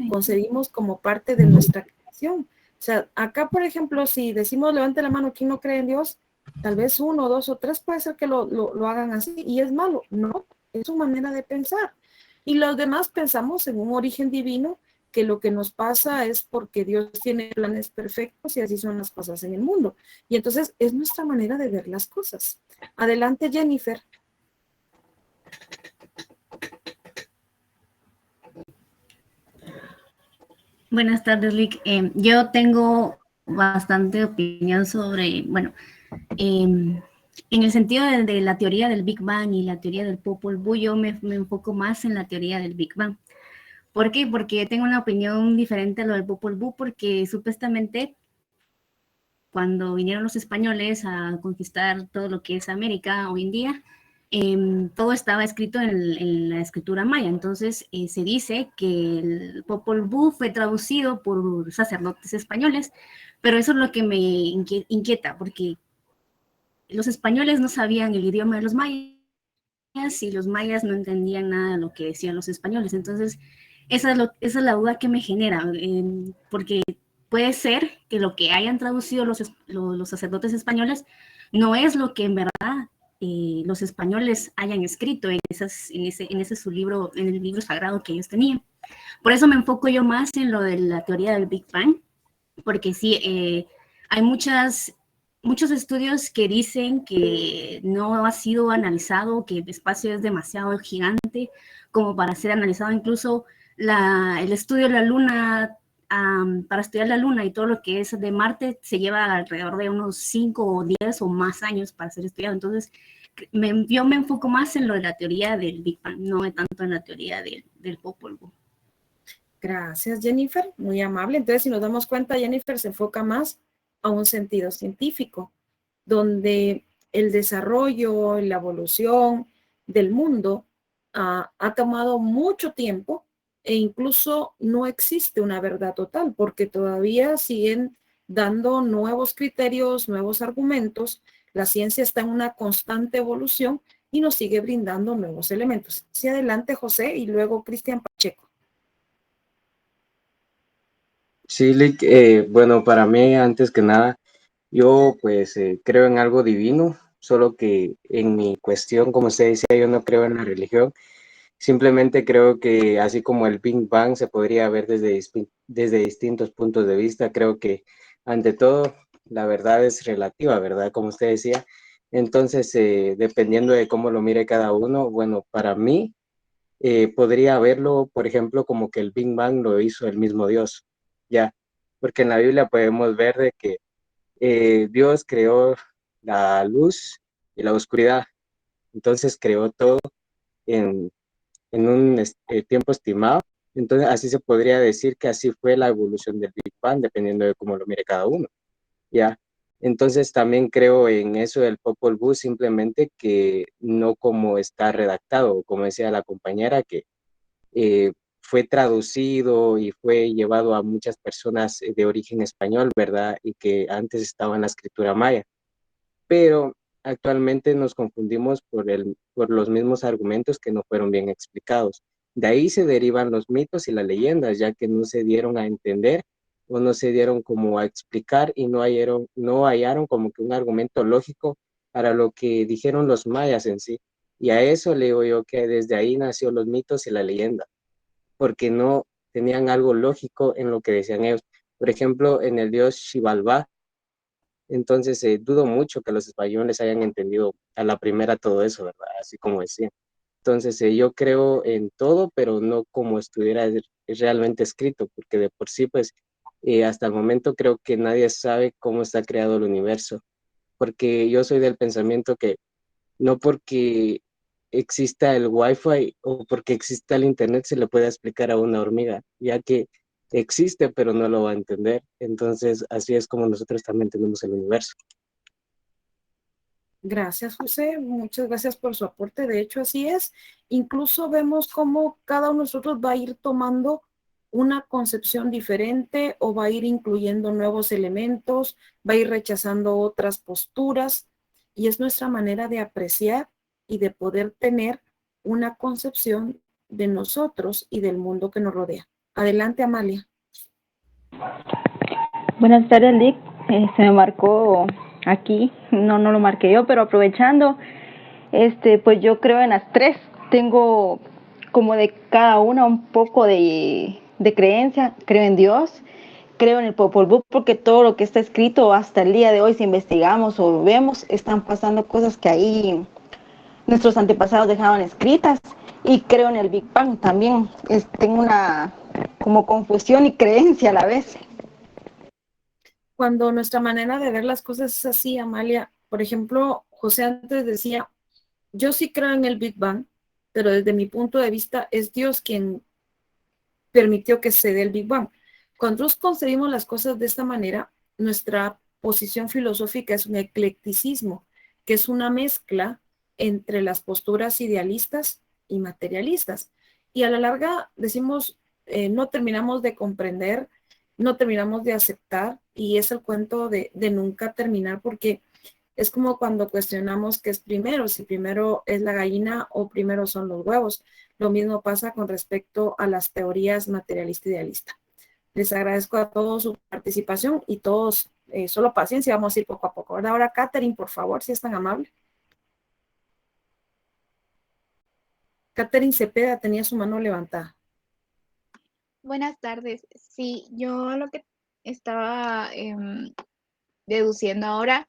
concebimos como parte de nuestra creación. O sea, acá, por ejemplo, si decimos levante la mano, ¿quién no cree en Dios? Tal vez uno, dos o tres puede ser que lo hagan así y es malo. No, es su manera de pensar. Y los demás pensamos en un origen divino, que lo que nos pasa es porque Dios tiene planes perfectos y así son las cosas en el mundo. Y entonces es nuestra manera de ver las cosas. Adelante, Jennifer. Buenas tardes, Lick. Yo tengo bastante opinión sobre, bueno, en el sentido de la teoría del Big Bang y la teoría del Popol Vuh, yo me enfoco más en la teoría del Big Bang. ¿Por qué? Porque tengo una opinión diferente a lo del Popol Vuh, porque supuestamente cuando vinieron los españoles a conquistar todo lo que es América hoy en día, todo estaba escrito en la escritura maya. Entonces se dice que el Popol Vuh fue traducido por sacerdotes españoles, pero eso es lo que me inquieta, porque los españoles no sabían el idioma de los mayas y los mayas no entendían nada de lo que decían los españoles. Entonces esa es la duda que me genera, porque puede ser que lo que hayan traducido los sacerdotes españoles no es lo que en verdad los españoles hayan escrito en ese su libro, en el libro sagrado que ellos tenían. Por eso me enfoco yo más en lo de la teoría del Big Bang, porque sí, hay muchas muchos estudios que dicen que no ha sido analizado, que el espacio es demasiado gigante como para ser analizado. Incluso el estudio de la Luna, para estudiar la Luna y todo lo que es de Marte, se lleva alrededor de unos 5 o 10 o más años para ser estudiado. Entonces, yo me enfoco más en lo de la teoría del Big Bang, no tanto en la teoría del Popol Vuh. Gracias, Jennifer, muy amable. Entonces, si nos damos cuenta, Jennifer se enfoca más a un sentido científico, donde el desarrollo, la evolución del mundo ha tomado mucho tiempo e incluso no existe una verdad total, porque todavía siguen dando nuevos criterios, nuevos argumentos. La ciencia está en una constante evolución y nos sigue brindando nuevos elementos. Sí, adelante, José, y luego Cristian Pacheco. Sí, Lick, bueno, para mí, antes que nada, yo pues creo en algo divino, solo que en mi cuestión, como usted decía, yo no creo en la religión, simplemente creo que así como el Big Bang se podría ver desde distintos puntos de vista, creo que ante todo la verdad es relativa, ¿verdad? Como usted decía, entonces dependiendo de cómo lo mire cada uno, bueno, para mí podría verlo, por ejemplo, como que el Big Bang lo hizo el mismo Dios, ya, porque en la Biblia podemos ver de que Dios creó la luz y la oscuridad, entonces creó todo en, en un tiempo estimado, entonces así se podría decir que así fue la evolución del Big Bang, dependiendo de cómo lo mire cada uno, ya. Entonces también creo en eso del Popol Vuh, simplemente que no como está redactado, como decía la compañera, que fue traducido y fue llevado a muchas personas de origen español, ¿verdad? Y que antes estaba en la escritura maya. Pero actualmente nos confundimos por los mismos argumentos que no fueron bien explicados. De ahí se derivan los mitos y las leyendas, ya que no se dieron a entender o no se dieron como a explicar y no hallaron como que un argumento lógico para lo que dijeron los mayas en sí. Y a eso le digo yo que desde ahí nació los mitos y la leyenda porque no tenían algo lógico en lo que decían ellos. Por ejemplo, en el dios Xibalbá, entonces dudo mucho que los españoles hayan entendido a la primera todo eso, ¿verdad? Así como decían. Entonces yo creo en todo, pero no como estuviera realmente escrito, porque de por sí, pues, hasta el momento creo que nadie sabe cómo está creado el universo, porque yo soy del pensamiento que no porque exista el Wi-Fi o porque exista el Internet se le puede explicar a una hormiga, ya que existe pero no lo va a entender. Entonces, así es como nosotros también tenemos el universo. Gracias, José. Muchas gracias por su aporte. De hecho, así es. Incluso vemos cómo cada uno de nosotros va a ir tomando una concepción diferente o va a ir incluyendo nuevos elementos, va a ir rechazando otras posturas y es nuestra manera de apreciar y de poder tener una concepción de nosotros y del mundo que nos rodea. Adelante, Amalia. Buenas tardes, Lick. Se me marcó aquí, no lo marqué yo, pero aprovechando, pues yo creo en las tres. Tengo como de cada una un poco de creencia. Creo en Dios, creo en el Popol Vuh, porque todo lo que está escrito hasta el día de hoy, si investigamos o vemos, están pasando cosas que ahí nuestros antepasados dejaban escritas. Y creo en el Big Bang también. Tengo una como confusión y creencia a la vez. Cuando nuestra manera de ver las cosas es así, Amalia, por ejemplo, José antes decía, yo sí creo en el Big Bang, pero desde mi punto de vista es Dios quien permitió que se dé el Big Bang. Cuando nosotros concebimos las cosas de esta manera, nuestra posición filosófica es un eclecticismo, que es una mezcla entre las posturas idealistas y materialistas. Y a la larga decimos, no terminamos de comprender, no terminamos de aceptar, y es el cuento de nunca terminar, porque es como cuando cuestionamos qué es primero, si primero es la gallina o primero son los huevos. Lo mismo pasa con respecto a las teorías materialista e idealista. Les agradezco a todos su participación y todos, solo paciencia, vamos a ir poco a poco. Ahora, Catherine, por favor, si es tan amable. Catherine Cepeda tenía su mano levantada. Buenas tardes. Sí, yo lo que estaba deduciendo ahora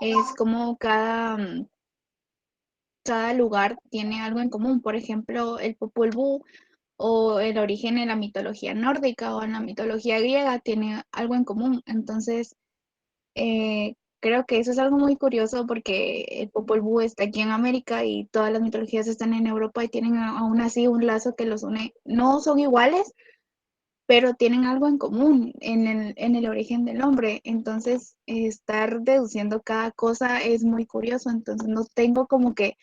es como cada lugar tiene algo en común. Por ejemplo, el Popol Vuh o el origen en la mitología nórdica o en la mitología griega tiene algo en común. Entonces, creo que eso es algo muy curioso porque el Popol Vuh está aquí en América y todas las mitologías están en Europa y tienen aún así un lazo que los une. No son iguales, pero tienen algo en común en el origen del hombre. Entonces, estar deduciendo cada cosa es muy curioso. Entonces, no tengo como que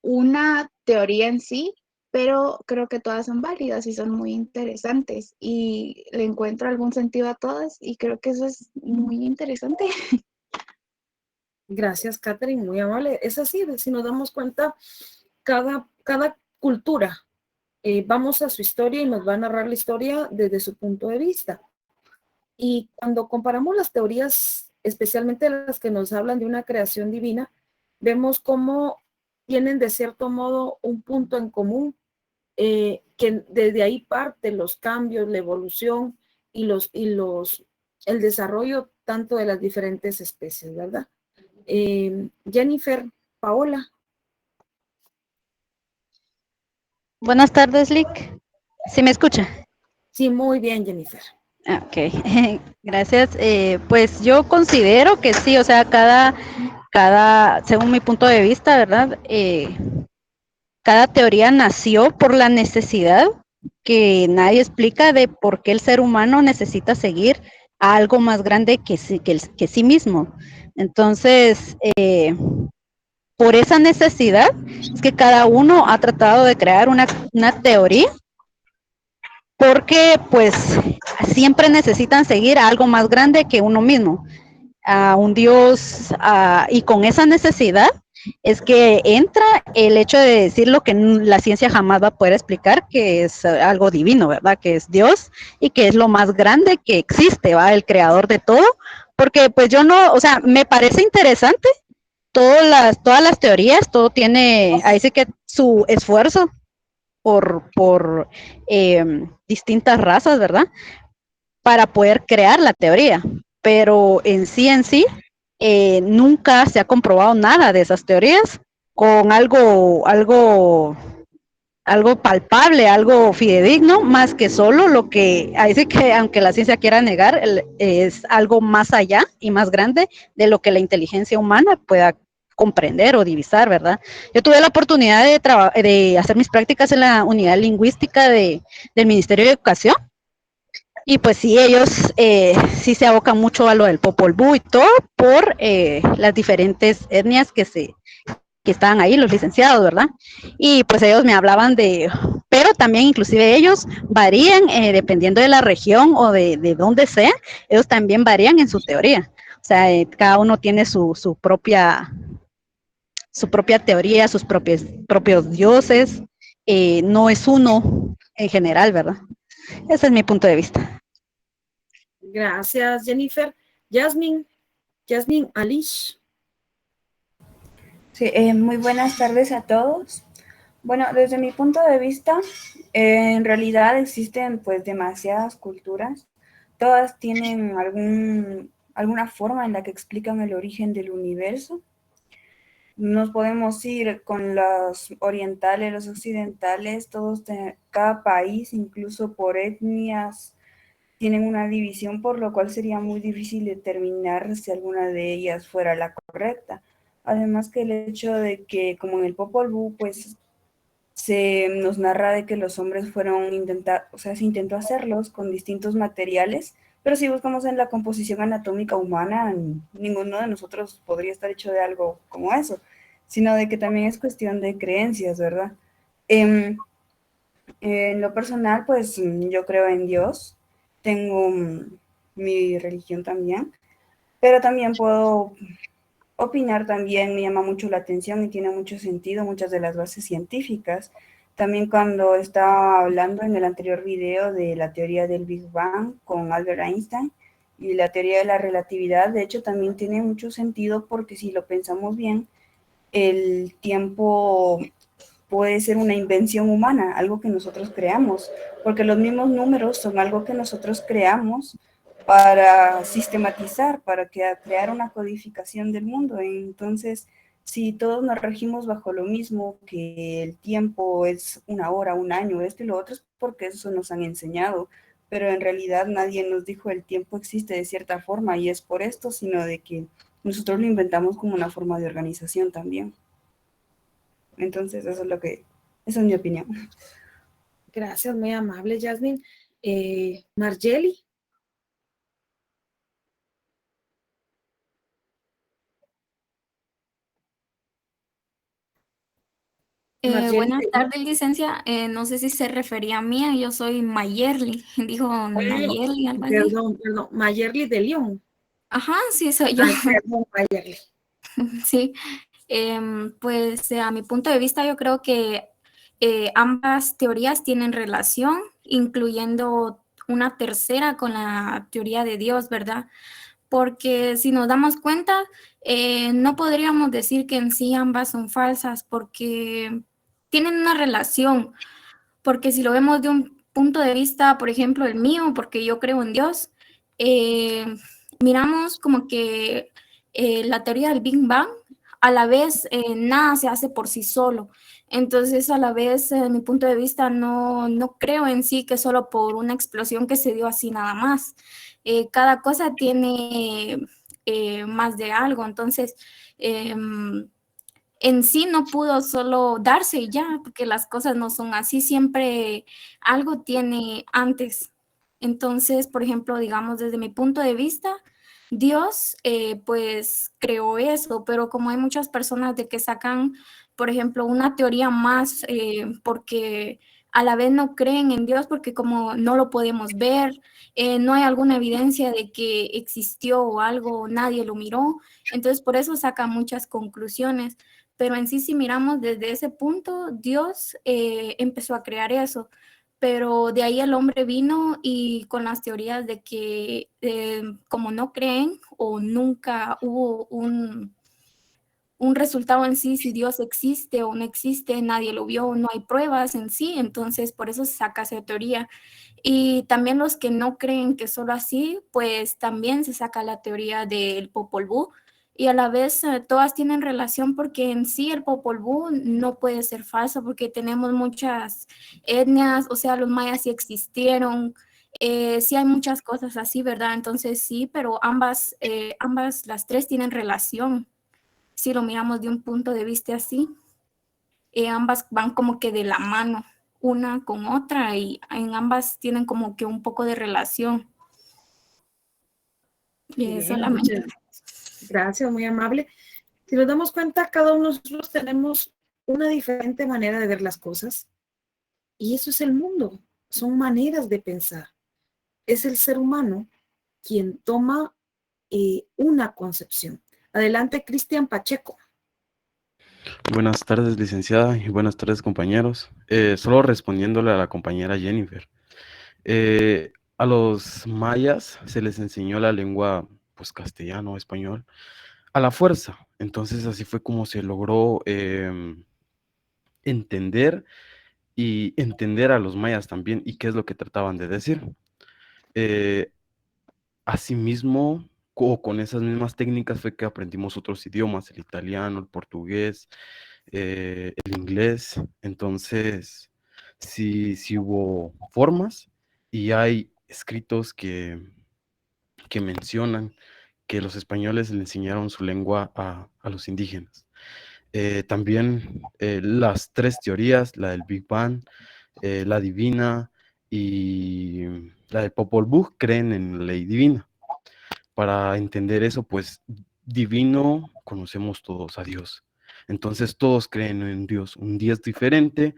una teoría en sí, pero creo que todas son válidas y son muy interesantes y le encuentro algún sentido a todas y creo que eso es muy interesante. Gracias, Catherine, muy amable. Es así, si nos damos cuenta, cada cultura vamos a su historia y nos va a narrar la historia desde su punto de vista. Y cuando comparamos las teorías, especialmente las que nos hablan de una creación divina, vemos cómo tienen de cierto modo un punto en común, que desde ahí parten los cambios, la evolución y el desarrollo tanto de las diferentes especies, ¿verdad? Jennifer, Paola. Buenas tardes, Lick. ¿Sí me escucha? Sí, muy bien, Jennifer. Ok, gracias. Pues yo considero que sí, o sea, según mi punto de vista, ¿verdad? Cada teoría nació por la necesidad que nadie explica de por qué el ser humano necesita seguir a algo más grande que sí mismo. Entonces, por esa necesidad es que cada uno ha tratado de crear una teoría porque pues siempre necesitan seguir a algo más grande que uno mismo, a un Dios, y con esa necesidad es que entra el hecho de decir lo que la ciencia jamás va a poder explicar, que es algo divino, ¿verdad? Que es Dios y que es lo más grande que existe, ¿va? El creador de todo, porque pues yo no, o sea, me parece interesante todas las teorías, todo tiene, ahí sí que su esfuerzo por distintas razas, ¿verdad? Para poder crear la teoría, pero en sí, nunca se ha comprobado nada de esas teorías con algo palpable, algo fidedigno, más que solo lo que, ahí sí que aunque la ciencia quiera negar, es algo más allá y más grande de lo que la inteligencia humana pueda comprender o divisar, ¿verdad? Yo tuve la oportunidad de hacer mis prácticas en la unidad lingüística del Ministerio de Educación y pues sí, ellos sí se abocan mucho a lo del Popol Vuh y todo por las diferentes etnias que estaban ahí, los licenciados, ¿verdad? Y pues ellos me hablaban pero también inclusive ellos varían dependiendo de la región o de dónde sea, ellos también varían en su teoría. O sea, cada uno tiene su propia teoría, sus propios dioses, no es uno en general, ¿verdad? Ese es mi punto de vista. Gracias, Jennifer. Jasmine Alish. Sí, muy buenas tardes a todos. Bueno, desde mi punto de vista, en realidad existen pues demasiadas culturas. Todas tienen alguna forma en la que explican el origen del universo. Nos podemos ir con los orientales, los occidentales, cada país, incluso por etnias, tienen una división, por lo cual sería muy difícil determinar si alguna de ellas fuera la correcta. Además que el hecho de que, como en el Popol Vuh, pues se nos narra de que los hombres se intentó hacerlos con distintos materiales, pero si buscamos en la composición anatómica humana, ninguno de nosotros podría estar hecho de algo como eso, sino de que también es cuestión de creencias, ¿verdad? En lo personal, pues yo creo en Dios, tengo mi religión también, pero también puedo opinar, también me llama mucho la atención y tiene mucho sentido muchas de las bases científicas. También cuando estaba hablando en el anterior video de la teoría del Big Bang con Albert Einstein y la teoría de la relatividad, de hecho también tiene mucho sentido porque si lo pensamos bien, el tiempo puede ser una invención humana, algo que nosotros creamos, porque los mismos números son algo que nosotros creamos para sistematizar, para crear una codificación del mundo. Entonces, si todos nos regimos bajo lo mismo, que el tiempo es una hora, un año, esto y lo otro, es porque eso nos han enseñado, pero en realidad nadie nos dijo el tiempo existe de cierta forma y es por esto, sino de que nosotros lo inventamos como una forma de organización también. Entonces, esa es mi opinión. Gracias, muy amable, Jasmine. Margeli. Buenas tardes, licencia. No sé si se refería a mí, yo soy Mayerly. Dijo Nayerly, algo así. Perdón, Mayerly de León. Ajá, sí, soy yo. Ay, perdón, Mayerly. Sí, pues a mi punto de vista yo creo que ambas teorías tienen relación, incluyendo una tercera con la teoría de Dios, ¿verdad? Porque si nos damos cuenta, no podríamos decir que en sí ambas son falsas, porque tienen una relación, porque si lo vemos de un punto de vista, por ejemplo, el mío, porque yo creo en Dios, miramos como que la teoría del Big Bang, a la vez nada se hace por sí solo. Entonces, a la vez, mi punto de vista, no creo en sí que solo por una explosión que se dio así nada más. Cada cosa tiene más de algo. Entonces, en sí no pudo solo darse y ya, porque las cosas no son así, siempre algo tiene antes. Entonces, por ejemplo, digamos, desde mi punto de vista, Dios pues creó eso, pero como hay muchas personas de que sacan, por ejemplo, una teoría más porque a la vez no creen en Dios porque como no lo podemos ver, no hay alguna evidencia de que existió o algo, nadie lo miró, entonces por eso sacan muchas conclusiones. Pero en sí, si miramos desde ese punto, Dios empezó a crear eso, pero de ahí el hombre vino y con las teorías de que como no creen o nunca hubo un resultado en sí, si Dios existe o no existe, nadie lo vio, no hay pruebas en sí, entonces por eso se saca esa teoría. Y también los que no creen que solo así, pues también se saca la teoría del Popol Vuh, y a la vez todas tienen relación porque en sí el Popol Vuh no puede ser falso porque tenemos muchas etnias, o sea, los mayas sí existieron, sí hay muchas cosas así, ¿verdad? Entonces sí, pero ambas, las tres tienen relación. Si lo miramos de un punto de vista así, ambas van como que de la mano una con otra y en ambas tienen como que un poco de relación. Bien, Solamente. Gracias, muy amable. Si nos damos cuenta, cada uno de nosotros tenemos una diferente manera de ver las cosas y eso es el mundo, son maneras de pensar. Es el ser humano quien toma una concepción. Adelante, Cristian Pacheco. Buenas tardes, licenciada, y buenas tardes, compañeros. Solo respondiéndole a la compañera Jennifer. A los mayas se les enseñó la lengua, pues, castellano, español, a la fuerza. Entonces, así fue como se logró entender y entender a los mayas también y qué es lo que trataban de decir. Asimismo, con esas mismas técnicas fue que aprendimos otros idiomas, el italiano, el portugués, el inglés. Entonces, sí hubo formas y hay escritos que mencionan que los españoles le enseñaron su lengua a los indígenas. También las tres teorías, la del Big Bang, la divina y la del Popol Vuh, creen en la ley divina. Para entender eso, pues divino, conocemos todos a Dios. Entonces todos creen en Dios, un Dios diferente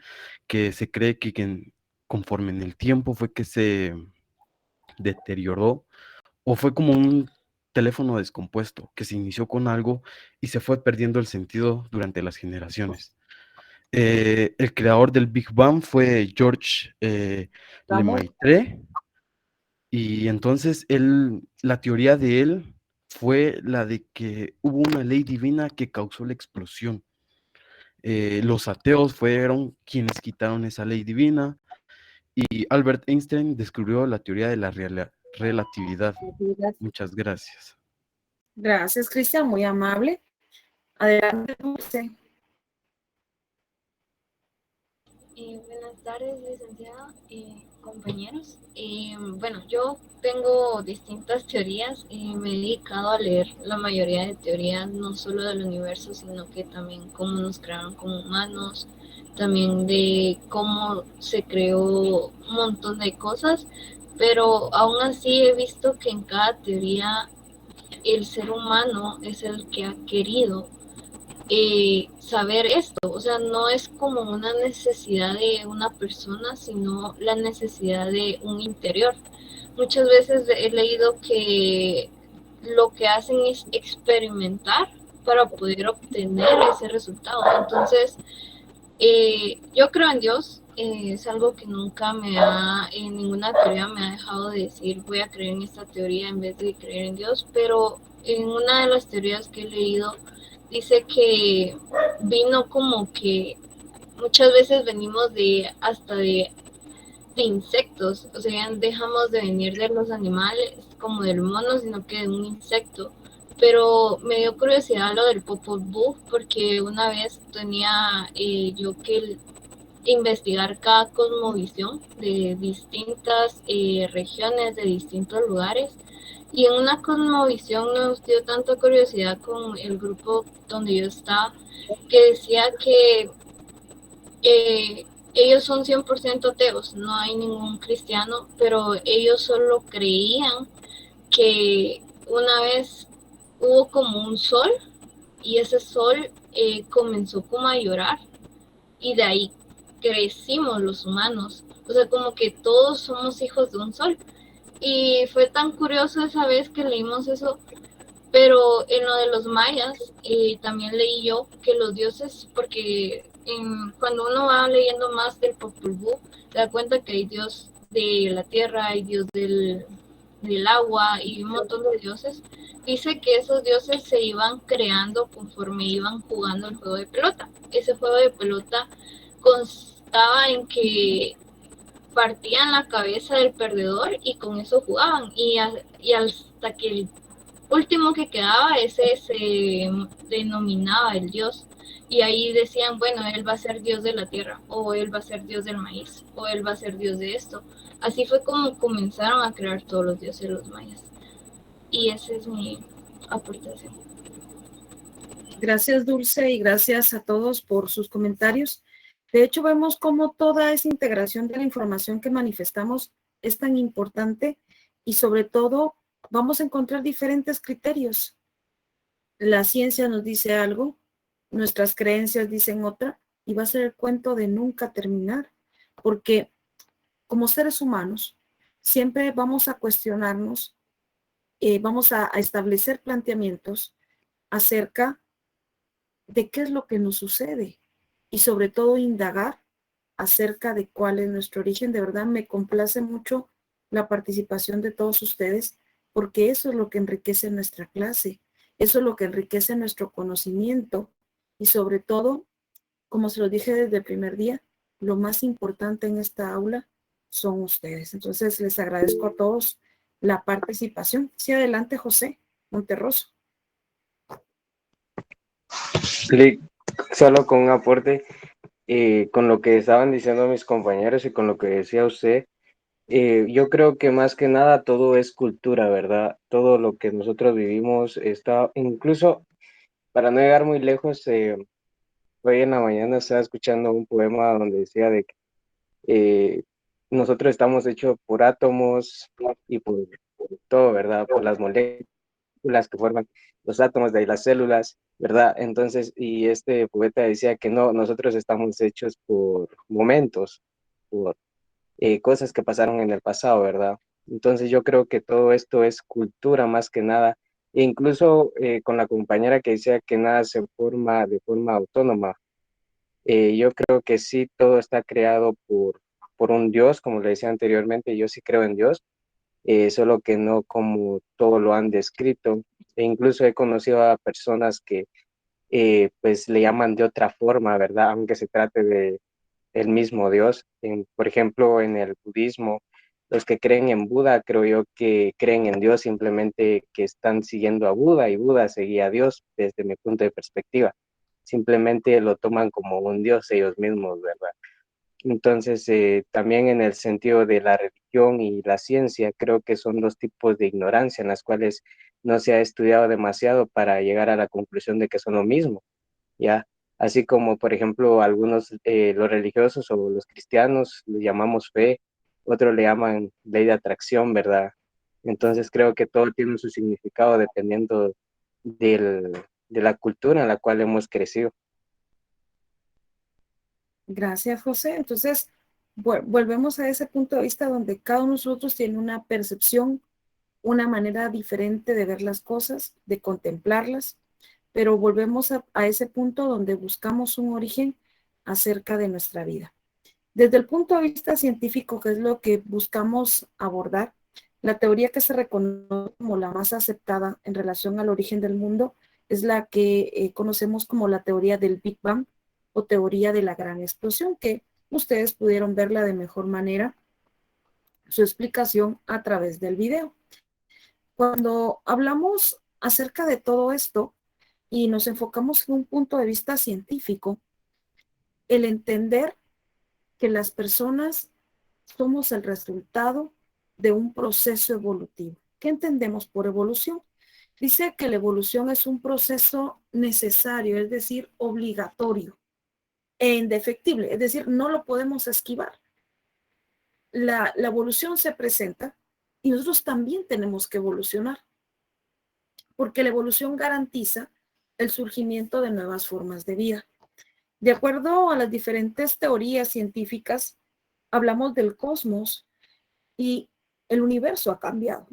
que se cree que conforme en el tiempo fue que se deterioró o fue como un teléfono descompuesto que se inició con algo y se fue perdiendo el sentido durante las generaciones. El creador del Big Bang fue George Lemaitre, y entonces la teoría de él fue la de que hubo una ley divina que causó la explosión. Los ateos fueron quienes quitaron esa ley divina y Albert Einstein descubrió la teoría de la relatividad. Muchas gracias. Gracias, Cristian, muy amable. Adelante, Dulce. Buenas tardes, licenciada, compañeros. Bueno, yo tengo distintas teorías y me he dedicado a leer la mayoría de teorías, no solo del universo, sino que también cómo nos crearon como humanos, también de cómo se creó un montón de cosas, pero aún así he visto que en cada teoría el ser humano es el que ha querido saber esto. O sea, no es como una necesidad de una persona, sino la necesidad de un interior. Muchas veces he leído que lo que hacen es experimentar para poder obtener ese resultado. Entonces, yo creo en Dios, es algo que nunca en ninguna teoría me ha dejado de decir, voy a creer en esta teoría en vez de creer en Dios, pero en una de las teorías que he leído, dice que vino como que muchas veces venimos hasta de insectos, o sea, dejamos de venir de los animales como del mono, sino que de un insecto. Pero me dio curiosidad lo del Popol Vuh, porque una vez tenía yo que investigar cada cosmovisión de distintas regiones, de distintos lugares. Y en una cosmovisión nos dio tanta curiosidad con el grupo donde yo estaba, que decía que ellos son 100% ateos, no hay ningún cristiano, pero ellos solo creían que una vez hubo como un sol y ese sol comenzó como a llorar y de ahí crecimos los humanos. O sea, como que todos somos hijos de un sol. Y fue tan curioso esa vez que leímos eso, pero en lo de los mayas también leí yo que los dioses, porque cuando uno va leyendo más del Popol Vuh, se da cuenta que hay dios de la tierra, hay dios del agua y un montón de dioses. Dice que esos dioses se iban creando conforme iban jugando el juego de pelota. Ese juego de pelota constaba en que partían la cabeza del perdedor y con eso jugaban. Y hasta que el último que quedaba, ese se denominaba el dios. Y ahí decían, bueno, él va a ser dios de la tierra, o él va a ser dios del maíz, o él va a ser dios de esto. Así fue como comenzaron a crear todos los dioses los mayas. Y esa es mi aportación. Gracias, Dulce, y gracias a todos por sus comentarios. De hecho, vemos cómo toda esa integración de la información que manifestamos es tan importante y sobre todo vamos a encontrar diferentes criterios. La ciencia nos dice algo, nuestras creencias dicen otra y va a ser el cuento de nunca terminar, porque como seres humanos siempre vamos a cuestionarnos, vamos a establecer planteamientos acerca de qué es lo que nos sucede y sobre todo indagar acerca de cuál es nuestro origen. De verdad me complace mucho la participación de todos ustedes porque eso es lo que enriquece nuestra clase, eso es lo que enriquece nuestro conocimiento y sobre todo, como se lo dije desde el primer día, lo más importante en esta aula son ustedes. Entonces les agradezco a todos la participación. Sí, adelante, José Monterroso. Solo con un aporte, con lo que estaban diciendo mis compañeros y con lo que decía usted, yo creo que más que nada todo es cultura, ¿verdad? Todo lo que nosotros vivimos está, incluso para no llegar muy lejos, hoy en la mañana estaba escuchando un poema donde decía de que nosotros estamos hechos por átomos y por todo, ¿verdad? Por las moléculas que forman los átomos, de ahí las células, ¿verdad? Entonces, y este poeta decía que no, nosotros estamos hechos por momentos, por cosas que pasaron en el pasado, ¿verdad? Entonces yo creo que todo esto es cultura más que nada, e incluso con la compañera que decía que nada se forma de forma autónoma, yo creo que sí, todo está creado por un Dios, como le decía anteriormente, yo sí creo en Dios, solo que no como todo lo han descrito. E incluso he conocido a personas que pues le llaman de otra forma, ¿verdad? Aunque se trate de el mismo Dios. Por ejemplo, en el budismo, los que creen en Buda, creo yo que creen en Dios, simplemente que están siguiendo a Buda y Buda seguía a Dios desde mi punto de perspectiva. Simplemente lo toman como un Dios ellos mismos, ¿verdad? Entonces, también en el sentido de la religión y la ciencia, creo que son dos tipos de ignorancia en las cuales no se ha estudiado demasiado para llegar a la conclusión de que son lo mismo, ¿ya? Así como, por ejemplo, algunos, los religiosos o los cristianos, le llamamos fe, otros le llaman ley de atracción, ¿verdad? Entonces, creo que todo tiene su significado dependiendo de la cultura en la cual hemos crecido. Gracias, José. Entonces, volvemos a ese punto de vista donde cada uno de nosotros tiene una percepción, una manera diferente de ver las cosas, de contemplarlas, pero volvemos a ese punto donde buscamos un origen acerca de nuestra vida. Desde el punto de vista científico, que es lo que buscamos abordar, la teoría que se reconoce como la más aceptada en relación al origen del mundo es la que conocemos como la teoría del Big Bang o teoría de la gran explosión, que ustedes pudieron verla de mejor manera, su explicación a través del video. Cuando hablamos acerca de todo esto y nos enfocamos en un punto de vista científico, el entender que las personas somos el resultado de un proceso evolutivo. ¿Qué entendemos por evolución? Dice que la evolución es un proceso necesario, es decir, obligatorio e indefectible, es decir, no lo podemos esquivar. La evolución se presenta y nosotros también tenemos que evolucionar, porque la evolución garantiza el surgimiento de nuevas formas de vida. De acuerdo a las diferentes teorías científicas, hablamos del cosmos y el universo ha cambiado.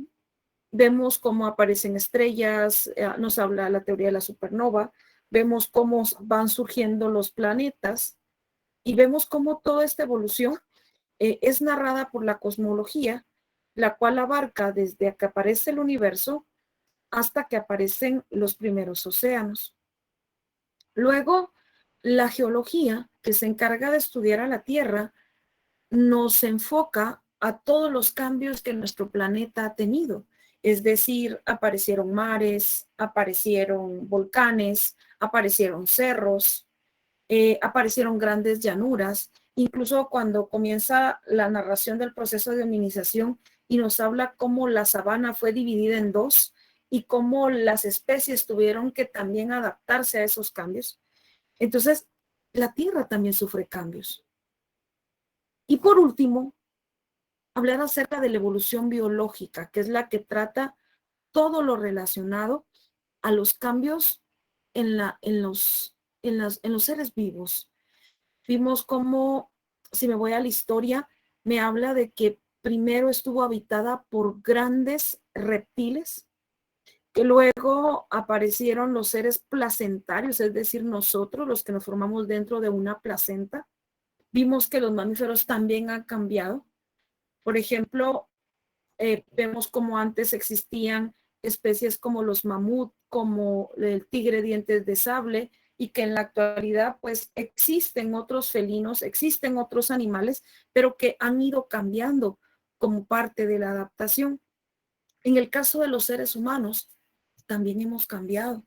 Vemos cómo aparecen estrellas, nos habla la teoría de la supernova, vemos cómo van surgiendo los planetas y vemos cómo toda esta evolución es narrada por la cosmología, la cual abarca desde que aparece el universo hasta que aparecen los primeros océanos. Luego, la geología, que se encarga de estudiar a la Tierra, nos enfoca a todos los cambios que nuestro planeta ha tenido. Es decir, aparecieron mares, aparecieron volcanes, aparecieron cerros, aparecieron grandes llanuras. Incluso cuando comienza la narración del proceso de hominización y nos habla cómo la sabana fue dividida en dos y cómo las especies tuvieron que también adaptarse a esos cambios. Entonces, la Tierra también sufre cambios. Y por último, hablar acerca de la evolución biológica, que es la que trata todo lo relacionado a los cambios en los seres vivos. Vimos cómo, si me voy a la historia, me habla de que primero estuvo habitada por grandes reptiles, que luego aparecieron los seres placentarios, es decir, nosotros, los que nos formamos dentro de una placenta. Vimos que los mamíferos también han cambiado. Por ejemplo, vemos como antes existían especies como los mamut, como el tigre dientes de sable, y que en la actualidad pues existen otros felinos, existen otros animales, pero que han ido cambiando como parte de la adaptación. En el caso de los seres humanos, también hemos cambiado.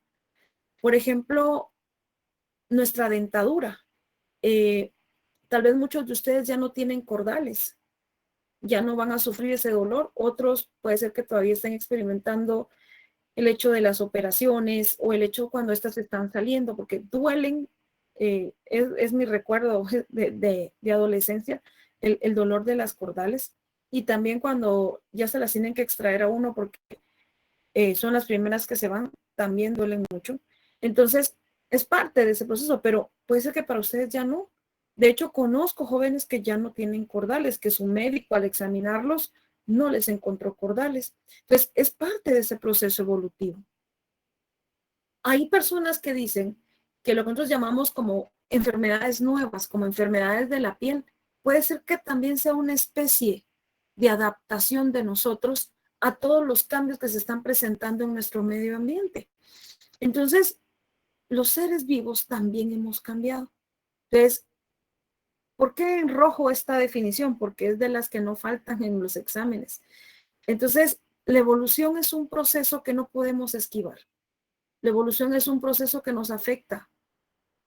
Por ejemplo, nuestra dentadura. Tal vez muchos de ustedes ya no tienen cordales, ya no van a sufrir ese dolor. Otros puede ser que todavía estén experimentando el hecho de las operaciones o el hecho cuando estas están saliendo, porque duelen. Es mi recuerdo de adolescencia, el dolor de las cordales. Y también cuando ya se las tienen que extraer a uno porque son las primeras que se van, también duelen mucho. Entonces, es parte de ese proceso, pero puede ser que para ustedes ya no. De hecho, conozco jóvenes que ya no tienen cordales, que su médico al examinarlos no les encontró cordales. Entonces, es parte de ese proceso evolutivo. Hay personas que dicen que lo que nosotros llamamos como enfermedades nuevas, como enfermedades de la piel, puede ser que también sea una especie de adaptación de nosotros a todos los cambios que se están presentando en nuestro medio ambiente. Entonces, los seres vivos también hemos cambiado. Entonces, ¿Por qué en rojo esta definición? Porque es de las que no faltan en los exámenes. Entonces, la evolución es un proceso que no podemos esquivar. La evolución es un proceso que nos afecta.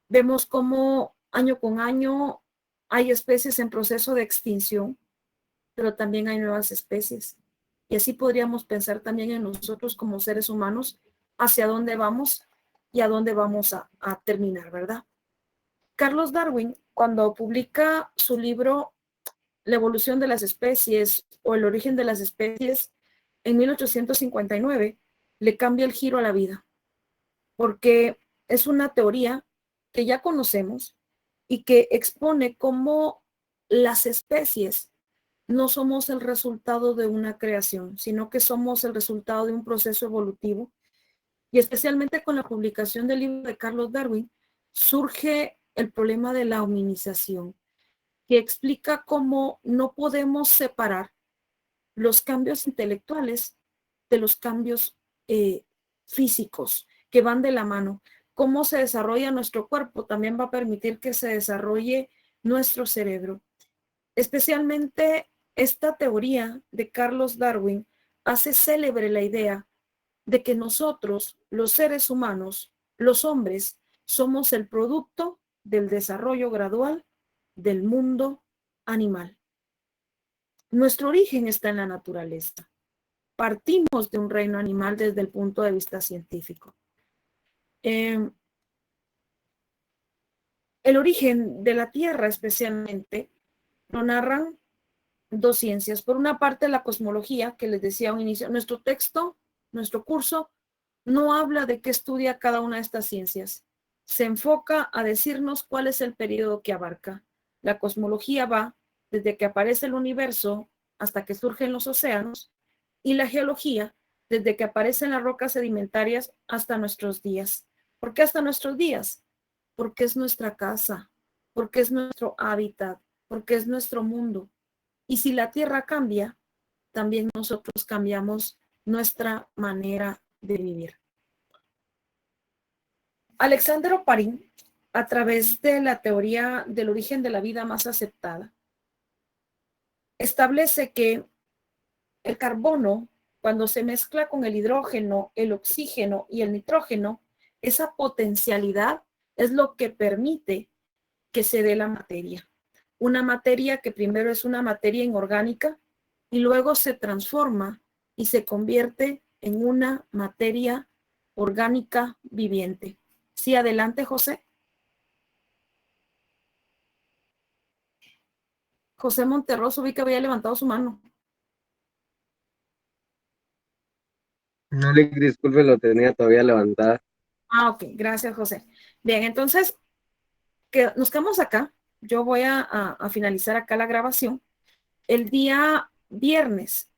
Vemos cómo año con año hay especies en proceso de extinción, pero también hay nuevas especies. Y así podríamos pensar también en nosotros como seres humanos, hacia dónde vamos y a dónde vamos a terminar, ¿verdad? Carlos Darwin, cuando publica su libro La evolución de las especies o el origen de las especies, en 1859, le cambia el giro a la vida, porque es una teoría que ya conocemos y que expone cómo las especies no somos el resultado de una creación, sino que somos el resultado de un proceso evolutivo. Y especialmente con la publicación del libro de Carlos Darwin, surge el problema de la hominización, que explica cómo no podemos separar los cambios intelectuales de los cambios físicos que van de la mano. Cómo se desarrolla nuestro cuerpo también va a permitir que se desarrolle nuestro cerebro. Especialmente esta teoría de Carlos Darwin hace célebre la idea de que nosotros, los seres humanos, los hombres, somos el producto del desarrollo gradual del mundo animal. Nuestro origen está en la naturaleza. Partimos de un reino animal desde el punto de vista científico. El origen de la Tierra especialmente lo narran dos ciencias. Por una parte, la cosmología, que les decía a un inicio. Nuestro texto, nuestro curso, no habla de qué estudia cada una de estas ciencias. Se enfoca a decirnos cuál es el periodo que abarca. La cosmología va desde que aparece el universo hasta que surgen los océanos, y la geología desde que aparecen las rocas sedimentarias hasta nuestros días. ¿Por qué hasta nuestros días? Porque es nuestra casa, porque es nuestro hábitat, porque es nuestro mundo. Y si la Tierra cambia, también nosotros cambiamos nuestra manera de vivir. Alexander Oparin, a través de la teoría del origen de la vida más aceptada, establece que el carbono, cuando se mezcla con el hidrógeno, el oxígeno y el nitrógeno, esa potencialidad es lo que permite que se dé la materia. Una materia que primero es una materia inorgánica y luego se transforma y se convierte en una materia orgánica viviente. Sí, adelante, José. José Monterroso, vi que había levantado su mano. No le disculpe, lo tenía todavía levantada. Ah, ok, gracias, José. Bien, entonces, nos quedamos acá. Yo voy a finalizar acá la grabación. El día viernes